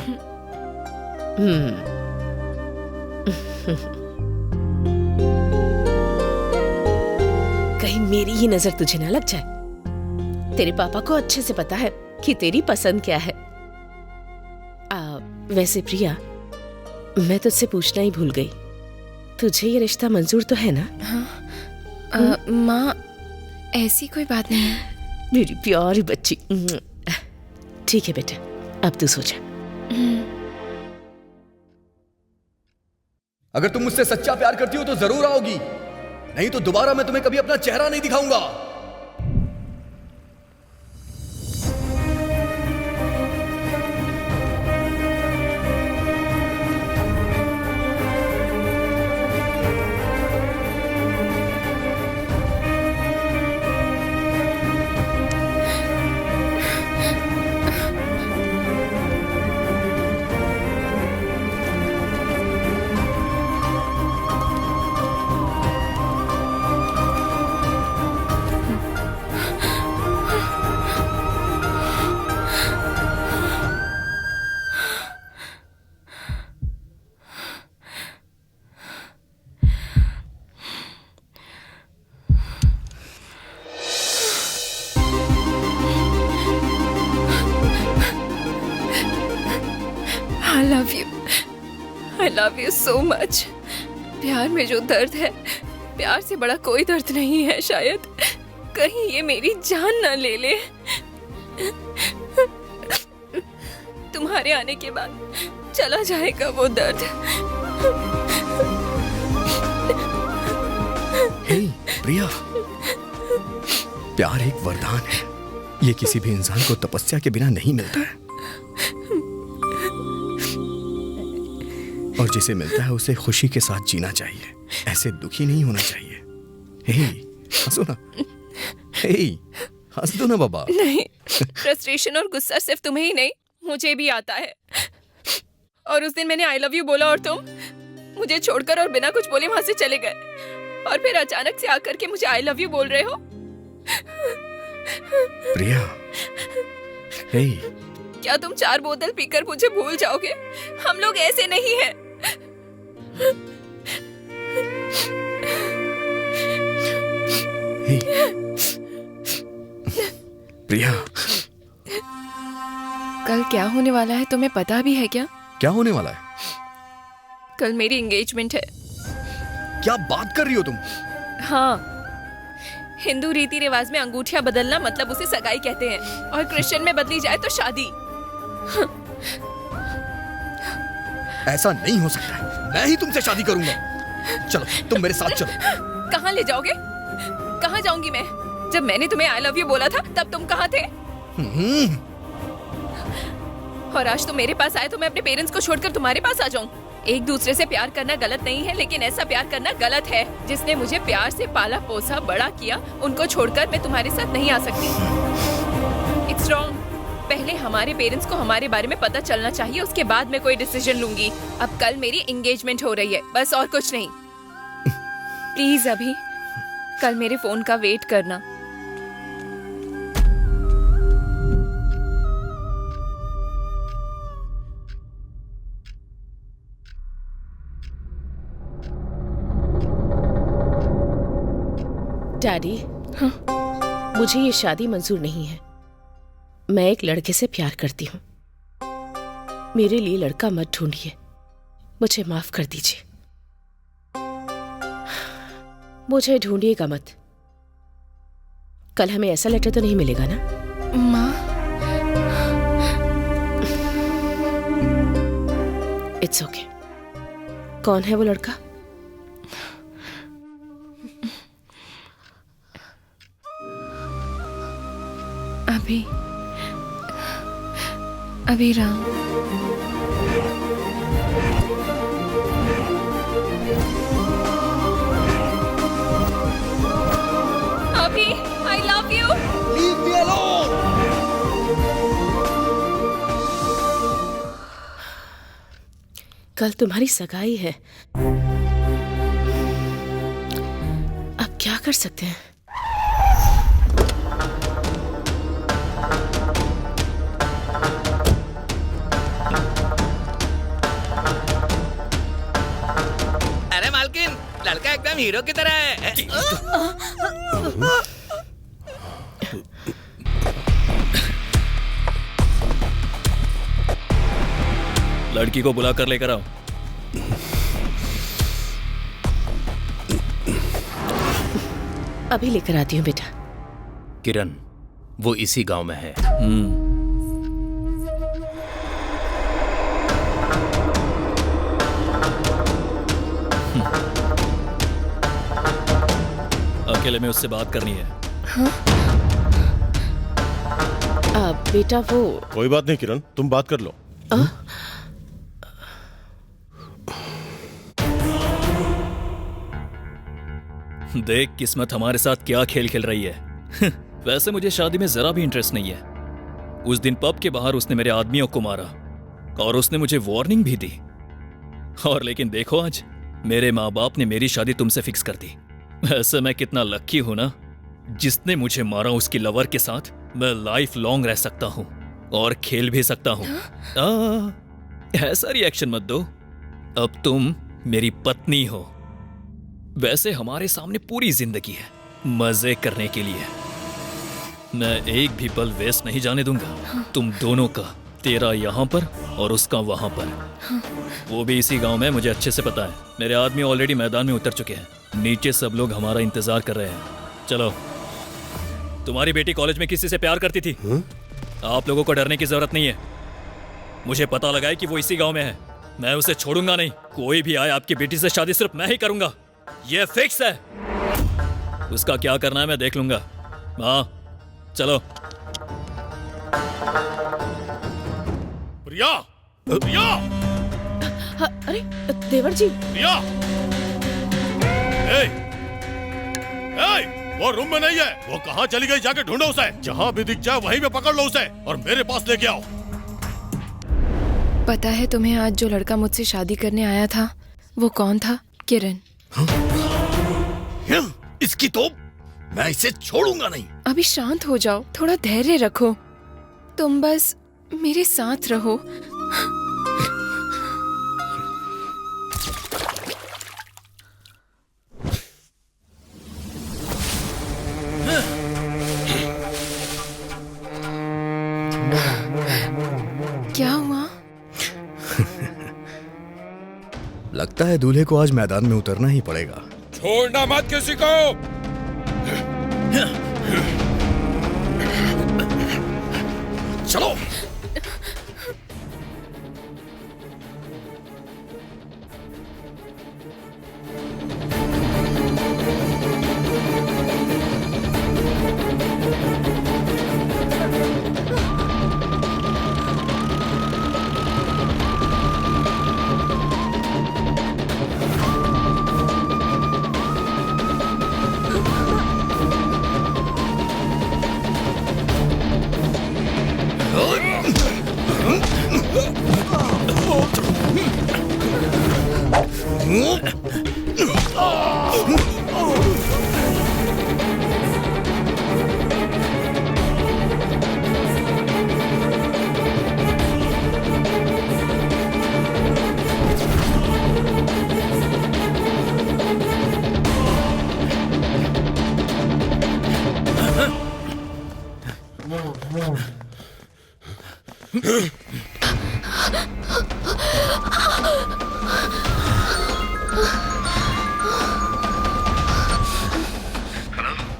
कहीं मेरी ही नजर तुझे ना लग जाए। तेरे पापा को अच्छे से पता है कि तेरी पसंद क्या है। वैसे प्रिया, मैं तुझसे पूछना ही भूल गई, तुझे ये रिश्ता मंजूर तो है ना? हाँ माँ, ऐसी कोई बात नहीं है। मेरी प्यारी बच्ची। ठीक है बेटा, अब तू सो जा। अगर तुम मुझसे सच्चा प्यार करती हो तो जरूर आओगी, नहीं तो दोबारा मैं तुम्हें कभी अपना चेहरा नहीं दिखाऊंगा। I love you so much. प्यार में जो दर्द है, प्यार से बड़ा कोई दर्द नहीं है शायद। कहीं ये मेरी जान ना ले ले। तुम्हारे आने के बाद चला जाएगा वो दर्द। हे प्रिया, प्यार एक वरदान है। ये किसी भी इंसान को तपस्या के बिना नहीं मिलता है, और जिसे मिलता है उसे खुशी के साथ जीना चाहिए, ऐसे दुखी नहीं होना चाहिए। हे हंसो ना, हे हंस दो ना बाबा। नहीं, फ्रस्ट्रेशन और गुस्सा सिर्फ तुम्हें ही नहीं, मुझे भी आता है। और उस दिन मैंने आई लव यू बोला और तुम मुझे छोड़कर और बिना कुछ बोले वहां से चले गए, और फिर अचानक से आकर के मुझे आई लव यू बोल रहे हो। प्रिया, हे क्या तुम 4 बोतल पीकर मुझे भूल जाओगे? हम लोग ऐसे नहीं हैं। हे प्रिया, कल क्या होने वाला है तुम्हें पता भी है क्या? क्या होने वाला है? कल मेरी एंगेजमेंट है। क्या बात कर रही हो तुम? हाँ, हिंदू रीति रिवाज में अंगूठियां बदलना मतलब उसे सगाई कहते हैं, और क्रिश्चियन में बदली जाए तो शादी। ऐसा नहीं हो सकता है, मैं ही तुमसे शादी करूंगा। चलो तुम मेरे साथ चलो। कहाँ ले जाओगे? कहाँ जाऊंगी मैं? जब मैंने तुम्हें आई लव यू बोला था तब तुम कहाँ थे? और आज तुम मेरे पास आए तो मैं अपने पेरेंट्स को छोड़कर तुम्हारे पास आ जाऊं? एक दूसरे से प्यार करना गलत नहीं है, लेकिन ऐसा प्यार करना गलत है। जिसने मुझे प्यार से पाला पोसा बड़ा किया, उनको छोड़कर मैं तुम्हारे साथ नहीं आ सकती। It's wrong. पहले हमारे पेरेंट्स को हमारे बारे में पता चलना चाहिए, उसके बाद मैं कोई डिसीजन लूंगी। अब कल मेरी एंगेजमेंट हो रही है, बस और कुछ नहीं। प्लीज अभी कल मेरे फोन का वेट करना। डैडी, मुझे ये शादी मंजूर नहीं है। मैं एक लड़के से प्यार करती हूँ। मेरे लिए लड़का मत ढूंढिए, मुझे माफ कर दीजिए। मुझे ढूंढिएगा मत। कल हमें ऐसा लेटर तो नहीं मिलेगा ना? माँ, इट्स ओके। कौन है वो लड़का? अभी राम। अभी, I love you. Leave me alone. कल तुम्हारी सगाई है। अब क्या कर सकते हैं? लड़का एकदम हीरो की तरह है। लड़की को बुला कर लेकर आओ। अभी लेकर आती हूँ बेटा। किरण, वो इसी गांव में है। अकेले में उससे बात करनी है। हाँ? बेटा वो कोई बात नहीं किरण, तुम बात कर लो। देख किस्मत हमारे साथ क्या खेल खेल रही है। वैसे मुझे शादी में जरा भी इंटरेस्ट नहीं है। उस दिन पब के बाहर उसने मेरे आदमियों को मारा और उसने मुझे वार्निंग भी दी। और लेकिन देखो आज मेरे माँ बाप ने मेरी शादी तुमसे फिक्स कर दी। ऐसे मैं कितना लक्की हूं ना, जिसने मुझे मारा उसकी लवर के साथ मैं लाइफ लॉन्ग रह सकता हूं और खेल भी सकता हूं। ऐसा रिएक्शन मत दो, अब तुम मेरी पत्नी हो। वैसे हमारे सामने पूरी जिंदगी है मजे करने के लिए। मैं एक भी पल वेस्ट नहीं जाने दूंगा तुम दोनों का, तेरा यहाँ पर और उसका वहां पर। वो भी इसी गांव में, मुझे अच्छे से पता है। मेरे आदमी ऑलरेडी मैदान में उतर चुके हैं, नीचे सब लोग हमारा इंतजार कर रहे हैं। चलो। तुम्हारी बेटी कॉलेज में किसी से प्यार करती थी? आप लोगों को डरने की जरूरत नहीं है। मुझे पता लगा है कि वो इसी गांव में है। मैं उसे छोड़ूंगा नहीं। कोई भी आए आपकी बेटी से शादी सिर्फ मैं ही करूंगा, ये फिक्स है। उसका क्या करना है मैं देख लूंगा। हाँ चलो। प्रिया, प्रिया, अरे देवर जी। प्रिया, वो रूम में नहीं है। वो कहाँ चली गई? जाके ढूंढो उसे। जहाँ भी दिख जाए वहीं पे पकड़ लो उसे और मेरे पास लेके आओ। पता है तुम्हें आज जो लड़का मुझसे शादी करने आया था वो कौन था? किरण। इसकी तो मैं इसे छोड़ूंगा नहीं। अभी शांत हो जाओ, थोड़ा धैर्य रखो। तुम बस मेरे साथ रहो। क्या हुआ? लगता है दूल्हे को आज मैदान में उतरना ही पड़ेगा। छोड़ना मत किसी को। चलो।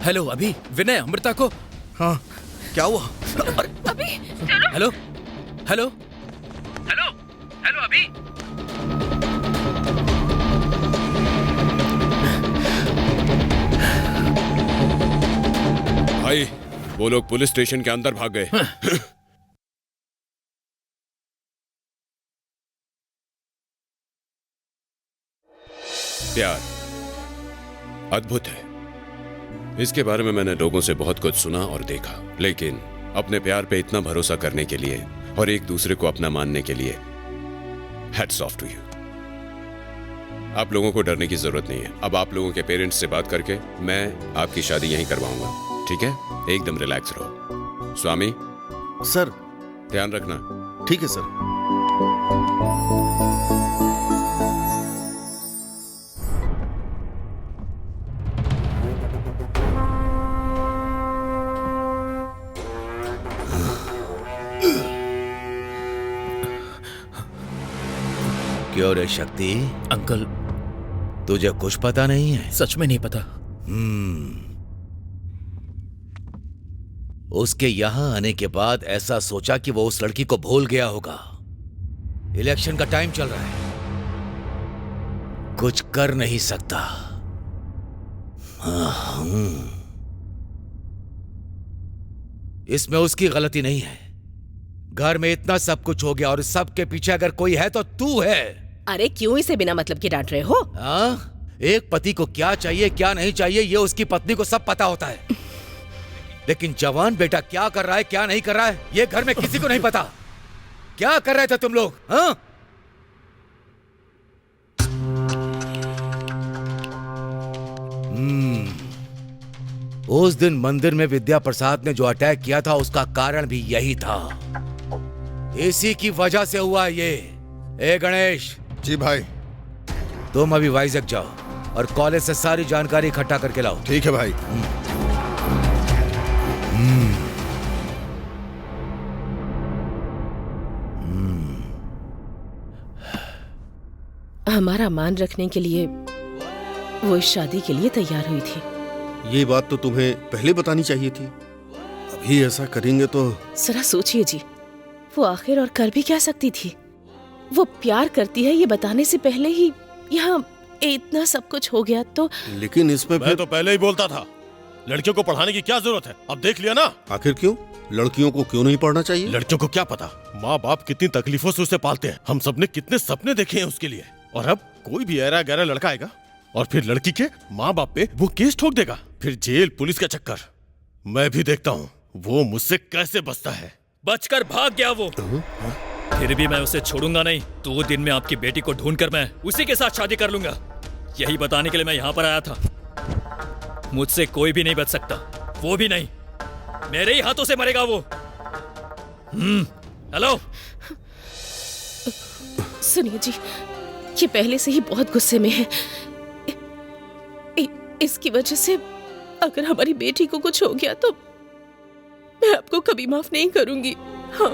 हेलो अभी विनय अमृता को। हाँ क्या हुआ? अभी हेलो हेलो हेलो हेलो अभी। भाई वो लोग पुलिस स्टेशन के अंदर भाग गए। प्यार अद्भुत है। इसके बारे में मैंने लोगों से बहुत कुछ सुना और देखा, लेकिन अपने प्यार पे इतना भरोसा करने के लिए और एक दूसरे को अपना मानने के लिए हैट्स ऑफ टू यू। आप लोगों को डरने की जरूरत नहीं है। अब आप लोगों के पेरेंट्स से बात करके मैं आपकी शादी यहीं करवाऊंगा, ठीक है? एकदम रिलैक्स रहो। स्वामी सर। ध्यान रखना। ठीक है सर। क्यों रे शक्ति? अंकल तुझे कुछ पता नहीं है? सच में नहीं पता। उसके यहां आने के बाद ऐसा सोचा कि वो उस लड़की को भूल गया होगा। इलेक्शन का टाइम चल रहा है, कुछ कर नहीं सकता। इसमें उसकी गलती नहीं है। घर में इतना सब कुछ हो गया और सब के पीछे अगर कोई है तो तू है। अरे क्यों इसे बिना मतलब के डांट रहे हो? एक पति को क्या चाहिए क्या नहीं चाहिए ये उसकी पत्नी को सब पता होता है, लेकिन जवान बेटा क्या कर रहा है क्या नहीं कर रहा है ये घर में किसी को नहीं पता। क्या कर रहे थे तुम लोग? हाँ? उस दिन मंदिर में विद्या प्रसाद ने जो अटैक किया था उसका कारण भी यही था। इसी की वजह से हुआ ये। ए गणेश। जी भाई। तुम अभी वाइजैक जाओ और कॉलेज से सारी जानकारी इकट्ठा करके लाओ। ठीक है भाई। हमारा मान रखने के लिए वो इस शादी के लिए तैयार हुई थी। ये बात तो तुम्हें पहले बतानी चाहिए थी। अभी ऐसा करेंगे तो। जरा सोचिए जी, वो आखिर और कर भी क्या सकती थी? वो प्यार करती है ये बताने से पहले ही यहाँ इतना सब कुछ हो गया तो। लेकिन इसमें मैं तो पहले ही बोलता था, लड़कियों को पढ़ाने की क्या जरूरत है? अब देख लिया ना। आखिर क्यों? लड़कियों को क्यों नहीं पढ़ना चाहिए? लड़कियों को क्या पता माँ बाप कितनी तकलीफों से उसे पालते हैं। हम सबने कितने सपने देखे हैं उसके लिए, और अब कोई भी ऐरा गैरा लड़का आएगा और फिर लड़की के माँ बाप पे वो केस ठोक देगा, फिर जेल पुलिस का चक्कर। मैं भी देखता हूँ वो मुझसे कैसे बचता है। बचकर भाग गया वो। फिर भी मैं उसे छोड़ूंगा नहीं। 2 दिन में आपकी बेटी को ढूंढकर मैं उसी के साथ शादी कर लूंगा। यही बताने के लिए मैं यहाँ पर आया था। मुझसे कोई भी नहीं बच सकता, वो भी नहीं। मेरे ही हाथों से मरेगा वो। हेलो सुनिए जी, ये पहले से ही बहुत गुस्से में है। इसकी वजह से अगर हमारी बेटी को कुछ हो गया तो मैं आपको कभी माफ नहीं करूंगी। हाँ।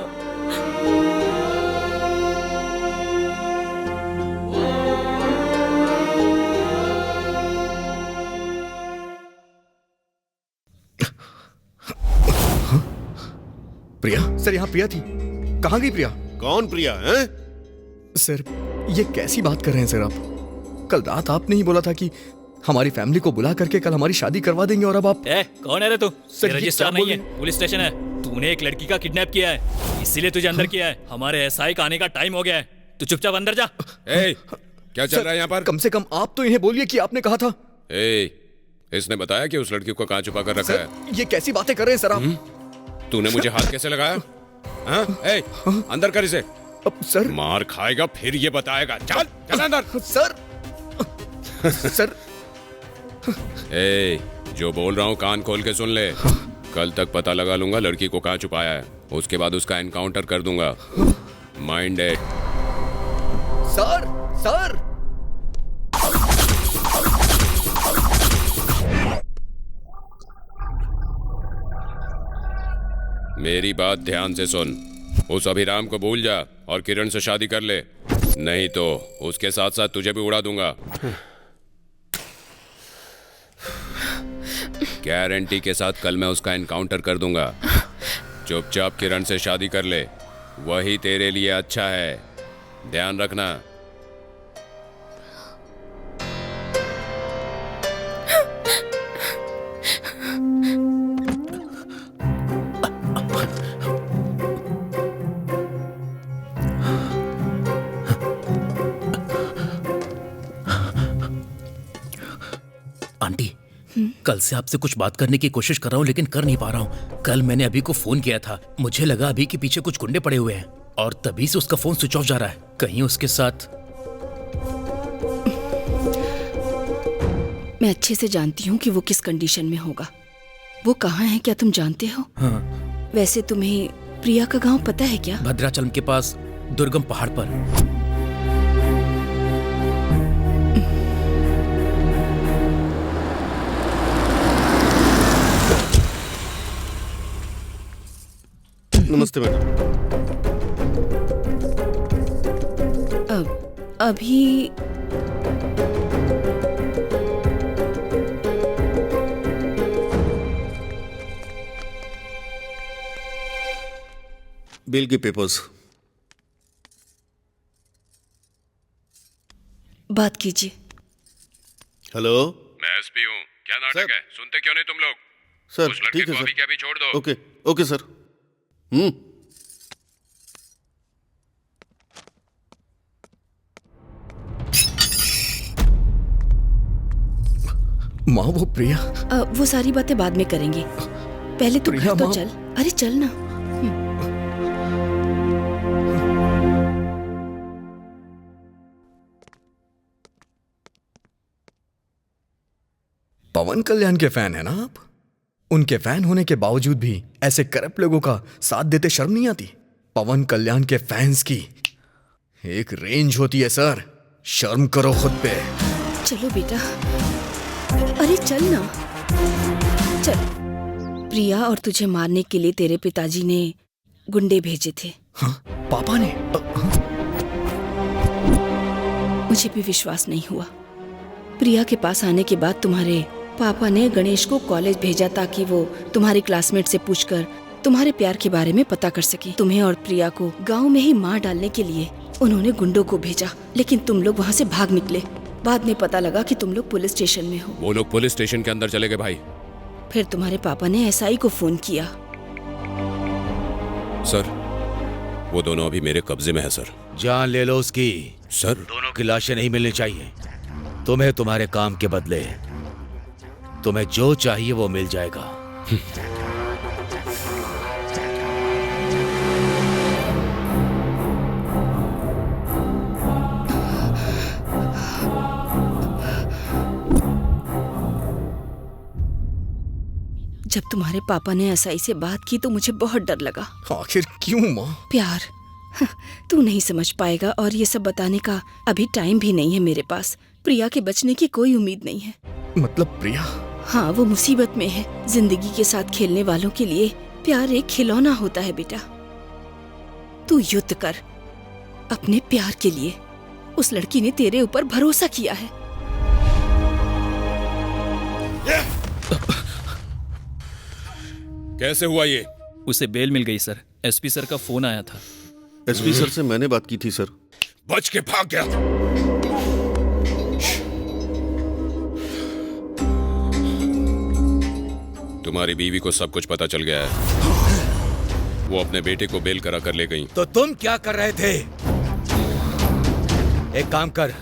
प्रिया सर, यहाँ प्रिया थी। कहाँ गई प्रिया? कौन प्रिया है? सर ये कैसी बात कर रहे हैं सर आप? कल रात आपने ही बोला था कि हमारी फैमिली को बुला करके कल हमारी शादी करवा देंगे और अब आप। कौन है रे तू? सर, रजिस्टर नहीं है, पुलिस स्टेशन है। तूने एक लड़की का किडनैप किया है, इसीलिए तुझे अंदर किया है। हमारे एसआई का आने का टाइम हो गया है, तू चुपचाप अंदर जा। क्या चल रहा है यहाँ पर? कम से कम आप तो इन्हें बोलिए कि आपने कहा था। इसने बताया कि उस लड़की को कहाँ छुपा कर रखा है? ये कैसी बातें कर रहे हैं सर आप? तूने मुझे हाथ कैसे लगाया? अंदर कर इसे। सर मार खाएगा फिर ये बताएगा। चल चल अंदर। सर सर जो बोल रहा हूँ कान खोल के सुन ले। कल तक पता लगा लूंगा लड़की को कहाँ छुपाया है, उसके बाद उसका एनकाउंटर कर दूंगा। Mind it. सर सर मेरी बात ध्यान से सुन। उस अभिराम को भूल जा और किरण से शादी कर ले, नहीं तो उसके साथ साथ तुझे भी उड़ा दूंगा। गारंटी के साथ कल मैं उसका एनकाउंटर कर दूंगा। चुपचाप किरण से शादी कर ले, वही तेरे लिए अच्छा है, ध्यान रखना। आंटी, कल से आपसे कुछ बात करने की कोशिश कर रहा हूँ लेकिन कर नहीं पा रहा हूँ। कल मैंने अभी को फोन किया था, मुझे लगा अभी के पीछे कुछ गुंडे पड़े हुए हैं और तभी से उसका फोन स्विच ऑफ जा रहा है। कहीं उसके साथ। मैं अच्छे से जानती हूँ कि वो किस कंडीशन में होगा। वो कहाँ है क्या तुम जानते हो? हाँ। वैसे तुम्हें प्रिया का गांव पता है क्या? भद्राचलम के पास दुर्गम पहाड़ पर। नमस्ते मैडम। अभी बिल के पेपर्स। बात कीजिए। हेलो, मैं एसपी हूँ। क्या नाटक है? सुनते क्यों नहीं तुम लोग? सर उस लड़के ठीक है को अभी सर। के अभी छोड़ दो। Okay okay sir. माँ वो प्रिया। वो सारी बातें बाद में करेंगे, पहले तू प्रिया घर तो माँ। चल। अरे चल ना। पवन कल्याण के फैन है ना आप? उनके फैन होने के बावजूद भी ऐसे करप्ट लोगों का साथ देते शर्म नहीं आती? पवन कल्याण के फैंस की एक रेंज होती है सर, शर्म करो खुद पे। चलो बेटा, अरे चल ना, चल। प्रिया और तुझे मारने के लिए तेरे पिताजी ने गुंडे भेजे थे। हाँ, पापा ने? मुझे भी विश्वास नहीं हुआ। प्रिया के पास आने के बाद तुम्हारे पापा ने गणेश को कॉलेज भेजा ताकि वो तुम्हारे क्लासमेट से पूछकर तुम्हारे प्यार के बारे में पता कर सके। तुम्हें और प्रिया को गांव में ही मार डालने के लिए उन्होंने गुंडों को भेजा, लेकिन तुम लोग वहाँ से भाग निकले। बाद में पता लगा कि तुम लोग पुलिस स्टेशन में हो। वो लोग पुलिस स्टेशन के अंदर चले गए भाई। फिर तुम्हारे पापा ने एसआई को फोन किया। सर, वो दोनों अभी मेरे कब्जे में है सर। जान ले लो उसकी। सर, दोनों की लाशें नहीं मिलनी चाहिए। तुम्हें तुम्हारे काम के बदले तुम्हें जो चाहिए वो मिल जाएगा। जब तुम्हारे पापा ने एसआई से बात की तो मुझे बहुत डर लगा। आखिर क्यों माँ? प्यार, तू नहीं समझ पाएगा और ये सब बताने का अभी टाइम भी नहीं है मेरे पास। प्रिया के बचने की कोई उम्मीद नहीं है। मतलब प्रिया? हाँ, वो मुसीबत में है। जिंदगी के साथ खेलने वालों के लिए प्यार एक खिलौना होता है बेटा। तू युद्ध कर अपने प्यार के लिए। उस लड़की ने तेरे ऊपर भरोसा किया है। कैसे हुआ ये? उसे बेल मिल गई सर। एसपी सर का फोन आया था। एसपी सर से मैंने बात की थी सर। बच के भाग गया। तुम्हारी बीवी को सब कुछ पता चल गया है। वो अपने बेटे को बेल करा कर ले गई। तो तुम क्या कर रहे थे? एक काम कर,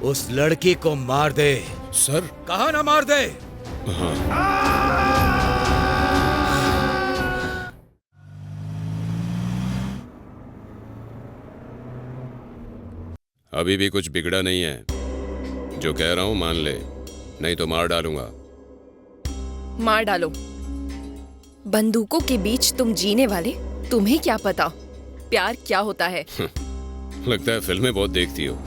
उस लड़की को मार दे। सर, कहा ना मार दे। अभी भी कुछ बिगड़ा नहीं है। जो कह रहा हूं मान ले, नहीं तो मार डालूंगा। मार डालो। बंदूकों के बीच तुम जीने वाले, तुम्हें क्या पता प्यार क्या होता है? लगता है फिल्में बहुत देखती हो।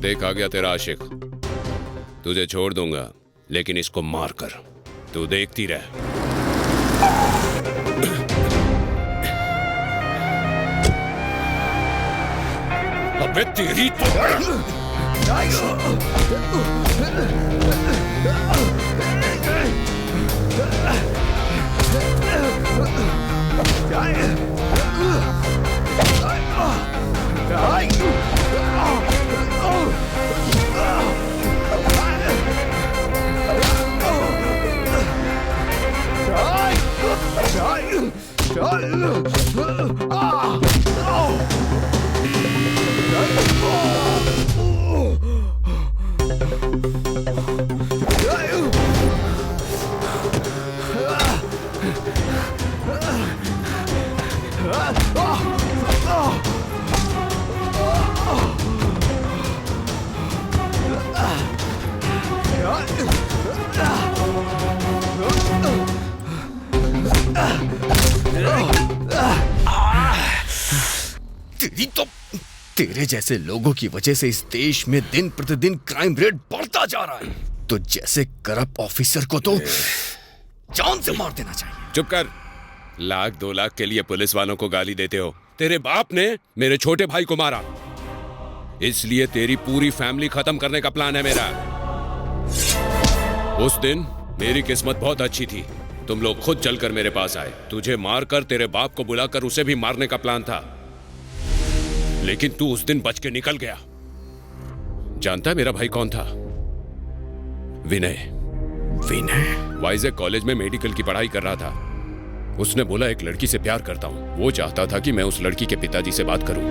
देख आ गया तेरा आशिक। तुझे छोड़ दूंगा, लेकिन इसको मार कर। तू देखती रह। अबे तेरी तेरी तो तेरे जैसे लोगों की वजह से इस देश में दिन प्रतिदिन क्राइम रेट बढ़ता जा रहा है। तो जैसे करप्ट ऑफिसर को तो जान से मार देना चाहिए। चुप कर। 1-2 लाख के लिए पुलिस वालों को गाली देते हो। तेरे बाप ने मेरे छोटे भाई को मारा, इसलिए तेरी पूरी फैमिली खत्म करने का प्लान है मेरा। उस दिन मेरी किस्मत बहुत अच्छी थी, तुम लोग खुद चलकर मेरे पास आए। तुझे मारकर तेरे बाप को बुलाकर उसे भी मारने का प्लान था, लेकिन तू उस दिन बच के निकल गया। जानता है मेरा भाई कौन था? विनय। विनय वाइजैक कॉलेज में मेडिकल की पढ़ाई कर रहा था। उसने बोला एक लड़की से प्यार करता हूं। वो चाहता था कि मैं उस लड़की के पिताजी से बात करूं,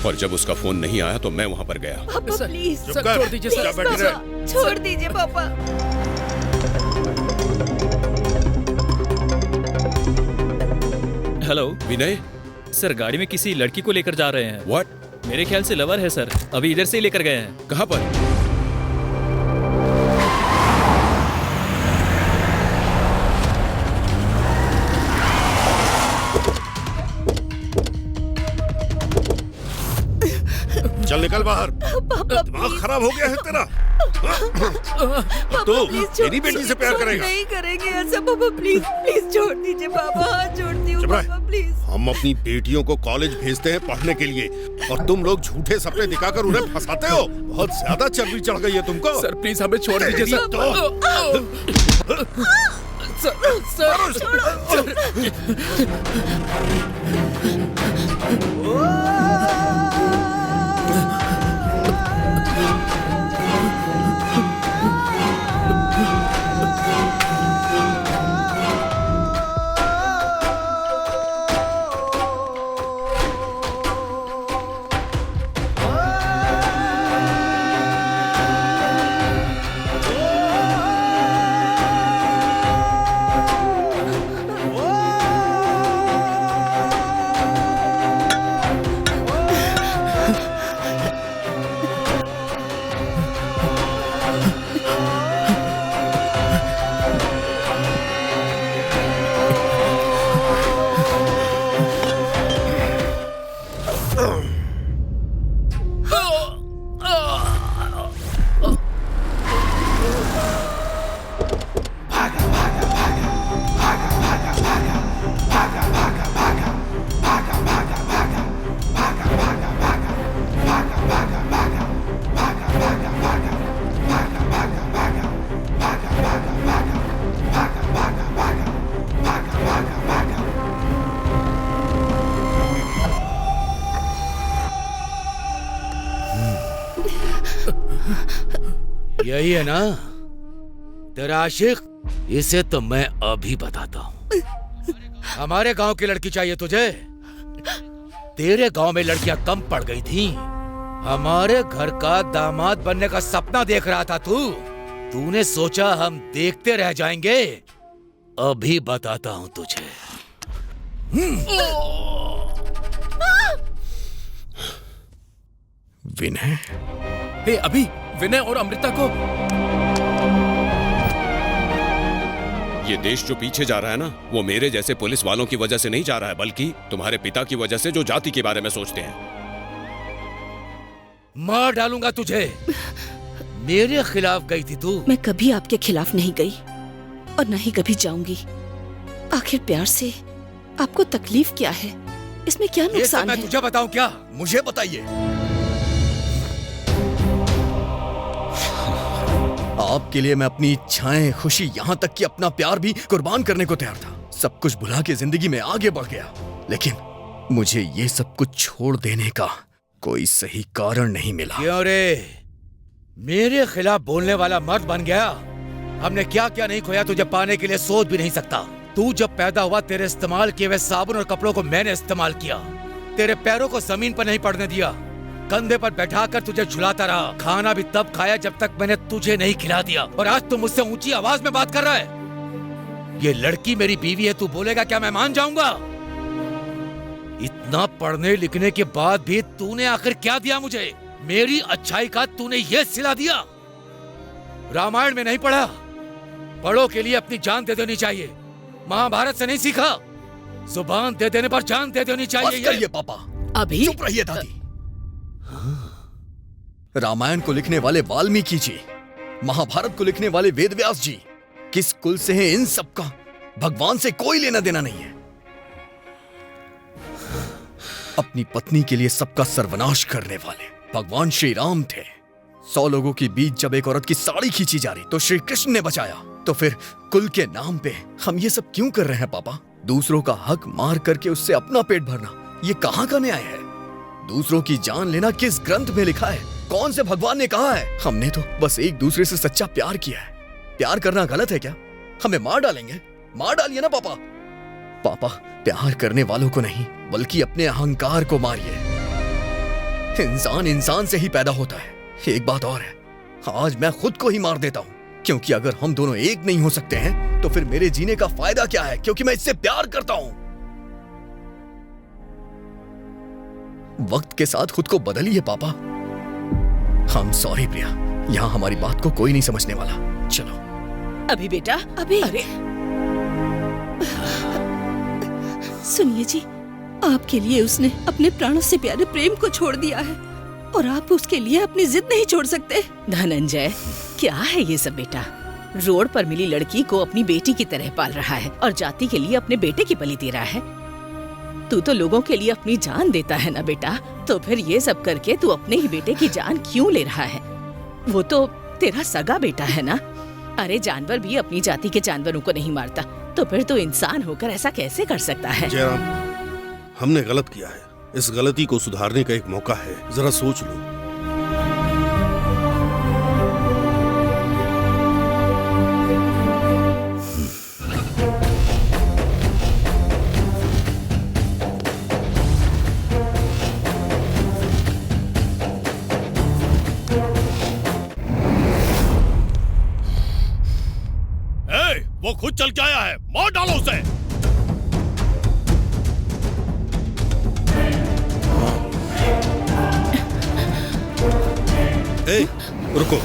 और जब उसका फोन नहीं आया तो मैं वहां पर गया। पापा प्लीज सर, छोड़ दीजिए सर। पापा, छोड़ दीजिए पापा। हेलो विनय, सर, गाड़ी में किसी लड़की को लेकर जा रहे हैं। व्हाट? मेरे ख्याल से लवर है सर, अभी इधर से ही लेकर गए हैं। कहां पर? चल निकल बाहर। दिमाग खराब हो गया है तेरा। तो तेरी बेटी से प्यार करेगा? नहीं करेंगे ऐसा पापा, प्लीज प्लीज छोड़ दीजिए पापा, हाथ जोड़ती हूँ पापा प्लीज। हम अपनी बेटियों को कॉलेज भेजते हैं पढ़ने के लिए, और तुम लोग झूठे सपने दिखाकर उन्हें फंसाते हो। बहुत ज्यादा चर्बी चढ़ गई है तुमको। सर प्लीज हमें छोड़ दीजिए सर। यही है ना तेरा आशिक? इसे तो मैं अभी बताता हूँ। हमारे गांव की लड़की चाहिए तुझे? तेरे गांव में लड़कियां कम पड़ गई थी। हमारे घर का दामाद बनने का सपना देख रहा था तू। तूने सोचा हम देखते रह जाएंगे? अभी बताता हूँ तुझे। विनय, हे अभी विनय और अमृता को। ये देश जो पीछे जा रहा है ना, वो मेरे जैसे पुलिस वालों की वजह से नहीं जा रहा है, बल्कि तुम्हारे पिता की वजह से, जो जाति के बारे में सोचते हैं। मार डालूंगा तुझे। मेरे खिलाफ गई थी तू। मैं कभी आपके खिलाफ नहीं गई और न ही कभी जाऊंगी। आखिर प्यार से आपको तकलीफ क्या है? इसमें क्या ये सब नुकसान मैं है? तुझे बताऊं क्या? मुझे बताइए। आपके लिए मैं अपनी इच्छाएं, खुशी, यहां तक कि अपना प्यार भी कुर्बान करने को तैयार था। सब कुछ भुला के जिंदगी में आगे बढ़ गया, लेकिन मुझे ये सब कुछ छोड़ देने का कोई सही कारण नहीं मिला। क्यों रे? मेरे खिलाफ बोलने वाला मर्द बन गया। हमने क्या क्या नहीं खोया तुझे पाने के लिए सोच भी नहीं सकता। तू जब पैदा हुआ तेरे इस्तेमाल किए हुए साबुन और कपड़ों को मैंने इस्तेमाल किया। तेरे पैरों को जमीन पर नहीं पड़ने दिया। कंधे पर बैठाकर तुझे झुलाता रहा। खाना भी तब खाया जब तक मैंने तुझे नहीं खिला दिया। और आज तू मुझसे ऊंची आवाज में बात कर रहा है। ये लड़की मेरी बीवी है, तू बोलेगा क्या मैं मान जाऊंगा? इतना पढ़ने लिखने के बाद भी तूने आखिर क्या दिया मुझे? मेरी अच्छाई का तूने ये सिला दिया। रामायण में नहीं पढ़ा? बड़ों के लिए अपनी जान दे देनी चाहिए। महाभारत से नहीं सीखा? जुबान दे देने पर जान दे देनी चाहिए। बस करिए पापा, अभी चुप रहिए दादी। रामायण को लिखने वाले वाल्मीकि जी, महाभारत को लिखने वाले वेदव्यास जी, किस कुल से हैं इन सबका भगवान से कोई लेना देना नहीं है। अपनी पत्नी के लिए सबका सर्वनाश करने वाले भगवान श्री राम थे। 100 लोगों के बीच जब एक औरत की साड़ी खींची जा रही तो श्री कृष्ण ने बचाया। तो फिर कुल के नाम पे हम ये सब क्यों कर रहे हैं पापा? दूसरों का हक मार करके उससे अपना पेट भरना, ये कहाँ का न्याय है? दूसरों की जान लेना किस ग्रंथ में लिखा है? कौन से भगवान ने कहा है? हमने तो बस एक दूसरे से सच्चा प्यार किया है। प्यार करना गलत है क्या? हमें मार डालेंगे? मार डालिए ना पापा। पापा, प्यार करने वालों को नहीं बल्कि अपने अहंकार को मारिए। इंसान इंसान से ही पैदा होता है। एक बात और है, आज मैं खुद को ही मार देता हूँ, क्योंकि अगर हम दोनों एक नहीं हो सकते हैं तो फिर मेरे जीने का फायदा क्या है? क्योंकि मैं इससे प्यार करता हूँ। वक्त के साथ खुद को बदलिए पापा। हम सॉरी प्रिया, यहाँ हमारी बात को कोई नहीं समझने वाला। चलो। अभी बेटा, अभी अरे सुनिए जी, आपके लिए उसने अपने प्राणों से प्यारे प्रेम को छोड़ दिया है और आप उसके लिए अपनी जिद नहीं छोड़ सकते। धनंजय, क्या है ये सब बेटा? रोड पर मिली लड़की को अपनी बेटी की तरह पाल रहा है और जाति के लिए अपने बेटे की बलि दे रहा है। तू तो लोगों के लिए अपनी जान देता है ना बेटा, तो फिर ये सब करके तू अपने ही बेटे की जान क्यों ले रहा है? वो तो तेरा सगा बेटा है ना। अरे जानवर भी अपनी जाति के जानवरों को नहीं मारता, तो फिर तू इंसान होकर ऐसा कैसे कर सकता है? जयराम, हमने गलत किया है। इस गलती को सुधारने का एक मौका है, जरा सोच लो। वो खुद चल के आया है, मार डालो उसे। ए, रुको।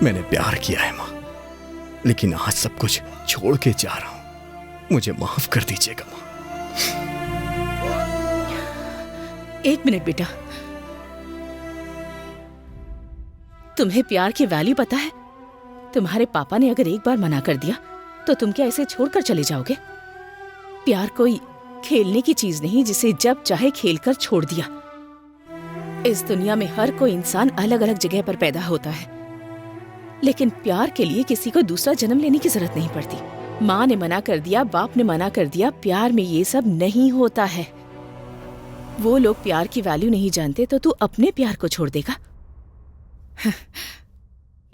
मैंने प्यार किया है माँ, लेकिन आज सब कुछ छोड़ के जा रहा हूँ। मुझे माफ कर दीजिएगा माँ। एक मिनट बेटा, तुम्हें प्यार की वैल्यू पता है? तुम्हारे पापा ने अगर एक बार मना कर दिया तो तुम क्या इसे छोड़कर चले जाओगे? प्यार कोई खेलने की चीज नहीं जिसे जब चाहे खेलकर छोड़ दिया। इस दुनिया में हर कोई इंसान अलग अलग जगह पर पैदा होता है, लेकिन प्यार के लिए किसी को दूसरा जन्म लेने की जरूरत नहीं पड़ती। माँ ने मना कर दिया, बाप ने मना कर दिया, प्यार में ये सब नहीं होता है। वो लोग प्यार की वैल्यू नहीं जानते तो तू अपने प्यार को छोड़ देगा?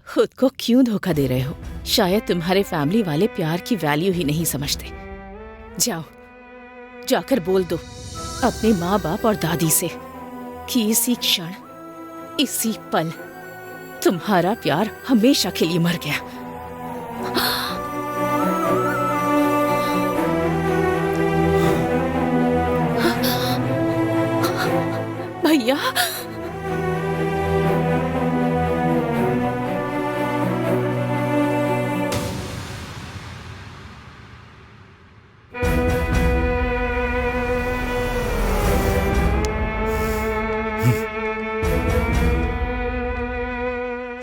खुद को क्यों धोखा दे रहे हो? शायद तुम्हारे फैमिली वाले प्यार की वैल्यू ही नहीं समझते। जाओ, जाकर बोल दो अपने माँ बाप और दादी से कि इसी क्षण, इसी पल तुम्हारा प्यार हमेशा के लिए मर गया। भैया,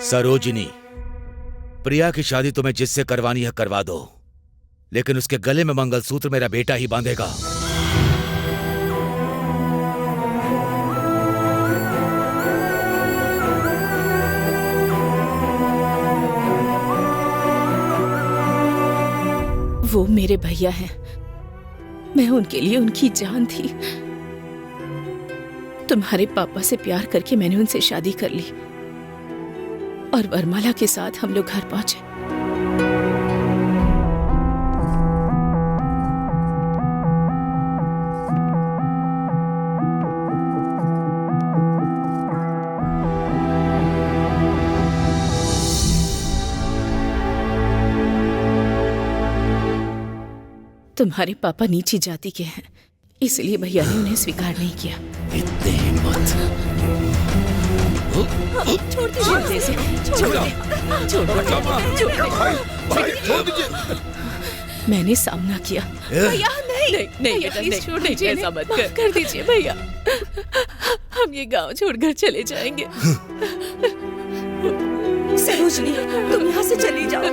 सरोजिनी, प्रिया की शादी तुम्हें जिससे करवानी है करवा दो, लेकिन उसके गले में मंगलसूत्र मेरा बेटा ही बांधेगा। वो मेरे भैया हैं। मैं उनके लिए उनकी जान थी। तुम्हारे पापा से प्यार करके मैंने उनसे शादी कर ली और वरमाला के साथ हम लोग घर पहुंचे। तुम्हारे पापा नीची जाति के हैं, इसलिए भैया ने उन्हें स्वीकार नहीं किया। इतनी हिम्मत! छोड़ दीजिए, मैंने सामना किया। भैया नहीं, नहीं, ऐसा मत कर दीजिए भैया। हम ये गांव छोड़कर चले जाएंगे। सरोजनी, तुम यहाँ से चली जाओ।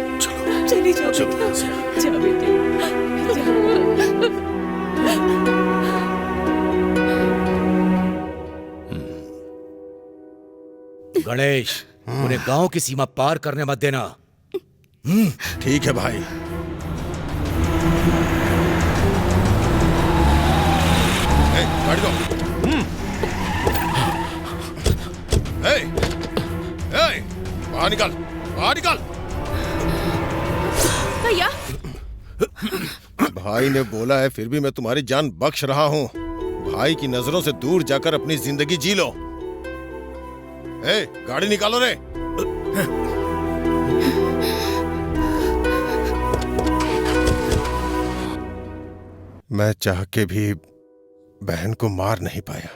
चली जाओ, जाओ बेटे, गणेश, उन्हें गांव की सीमा पार करने मत देना। ठीक है भाई। गाड़ी दो। बाहर निकाल, बाहर निकाल। भैया, भाई ने बोला है, फिर भी मैं तुम्हारी जान बख्श रहा हूँ। भाई की नजरों से दूर जाकर अपनी जिंदगी जी लो। गाड़ी निकालो रे। मैं चाह के भी बहन को मार नहीं पाया।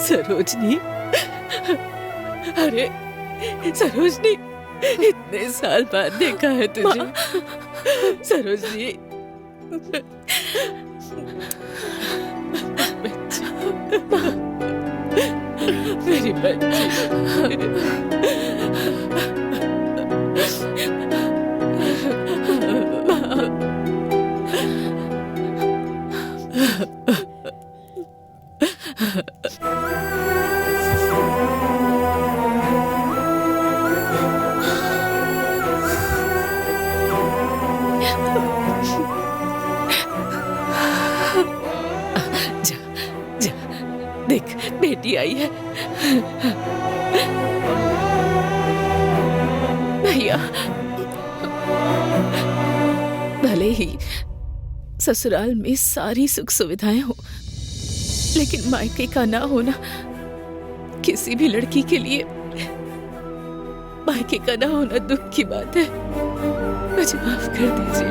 सरोजनी, अरे सरोजनी, इतने साल बाद देखा है तुझे। सरोजनी, मेरी देख, बेटी आई है। भैया, भले ही ससुराल में सारी सुख सुविधाएं हो, लेकिन मायके का ना होना किसी भी लड़की के लिए, मायके का ना होना दुख की बात है। मुझे माफ कर दीजिए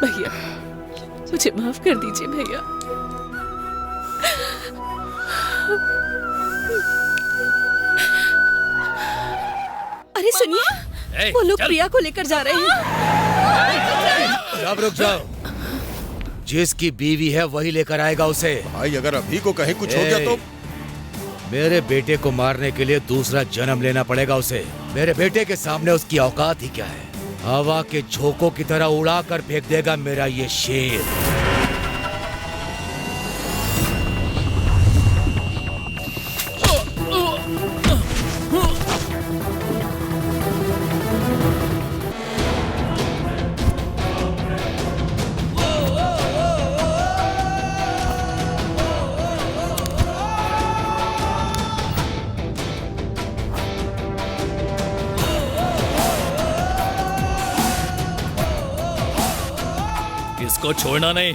भैया, मुझे माफ कर दीजिए भैया। अरे सुनिए, वो लोग प्रिया को लेकर जा रहे हैं। सब रुक जाओ, जिसकी बीवी है वही लेकर आएगा उसे। भाई अगर अभी को कहीं कुछ हो गया तो मेरे बेटे को मारने के लिए दूसरा जन्म लेना पड़ेगा उसे। मेरे बेटे के सामने उसकी औकात ही क्या है। हवा के झोंकों की तरह उड़ा कर फेंक देगा मेरा ये शेर। इसको छोड़ना नहीं।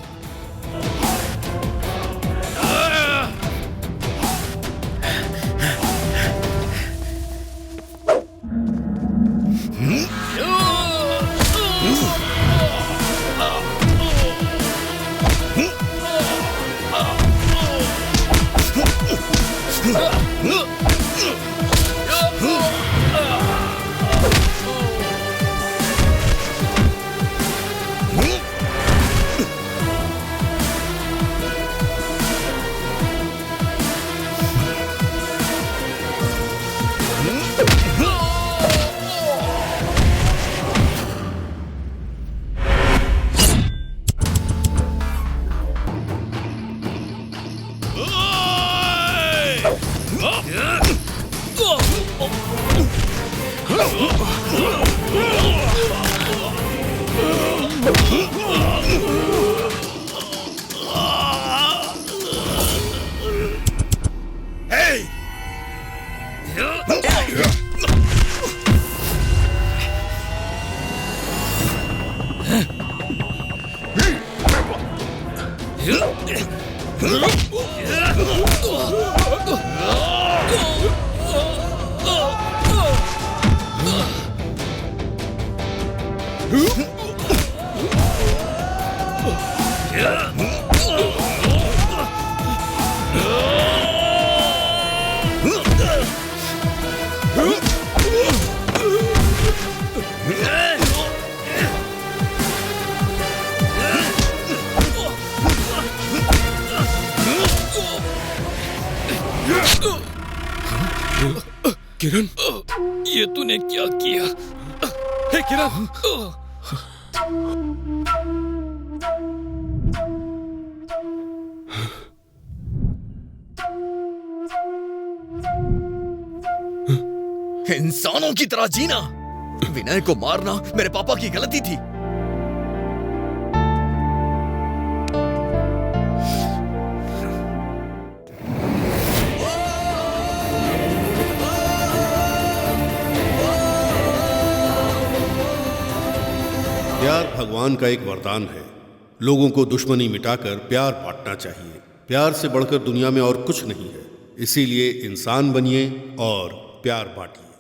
किरण, ये तूने क्या किया? हे किरण! इंसानों की तरह जीना। विनय को मारना मेरे पापा की गलती थी। प्यार भगवान का एक वरदान है। लोगों को दुश्मनी मिटाकर प्यार बांटना चाहिए। प्यार से बढ़कर दुनिया में और कुछ नहीं है। इसीलिए इंसान बनिए और प्यार बांटिए।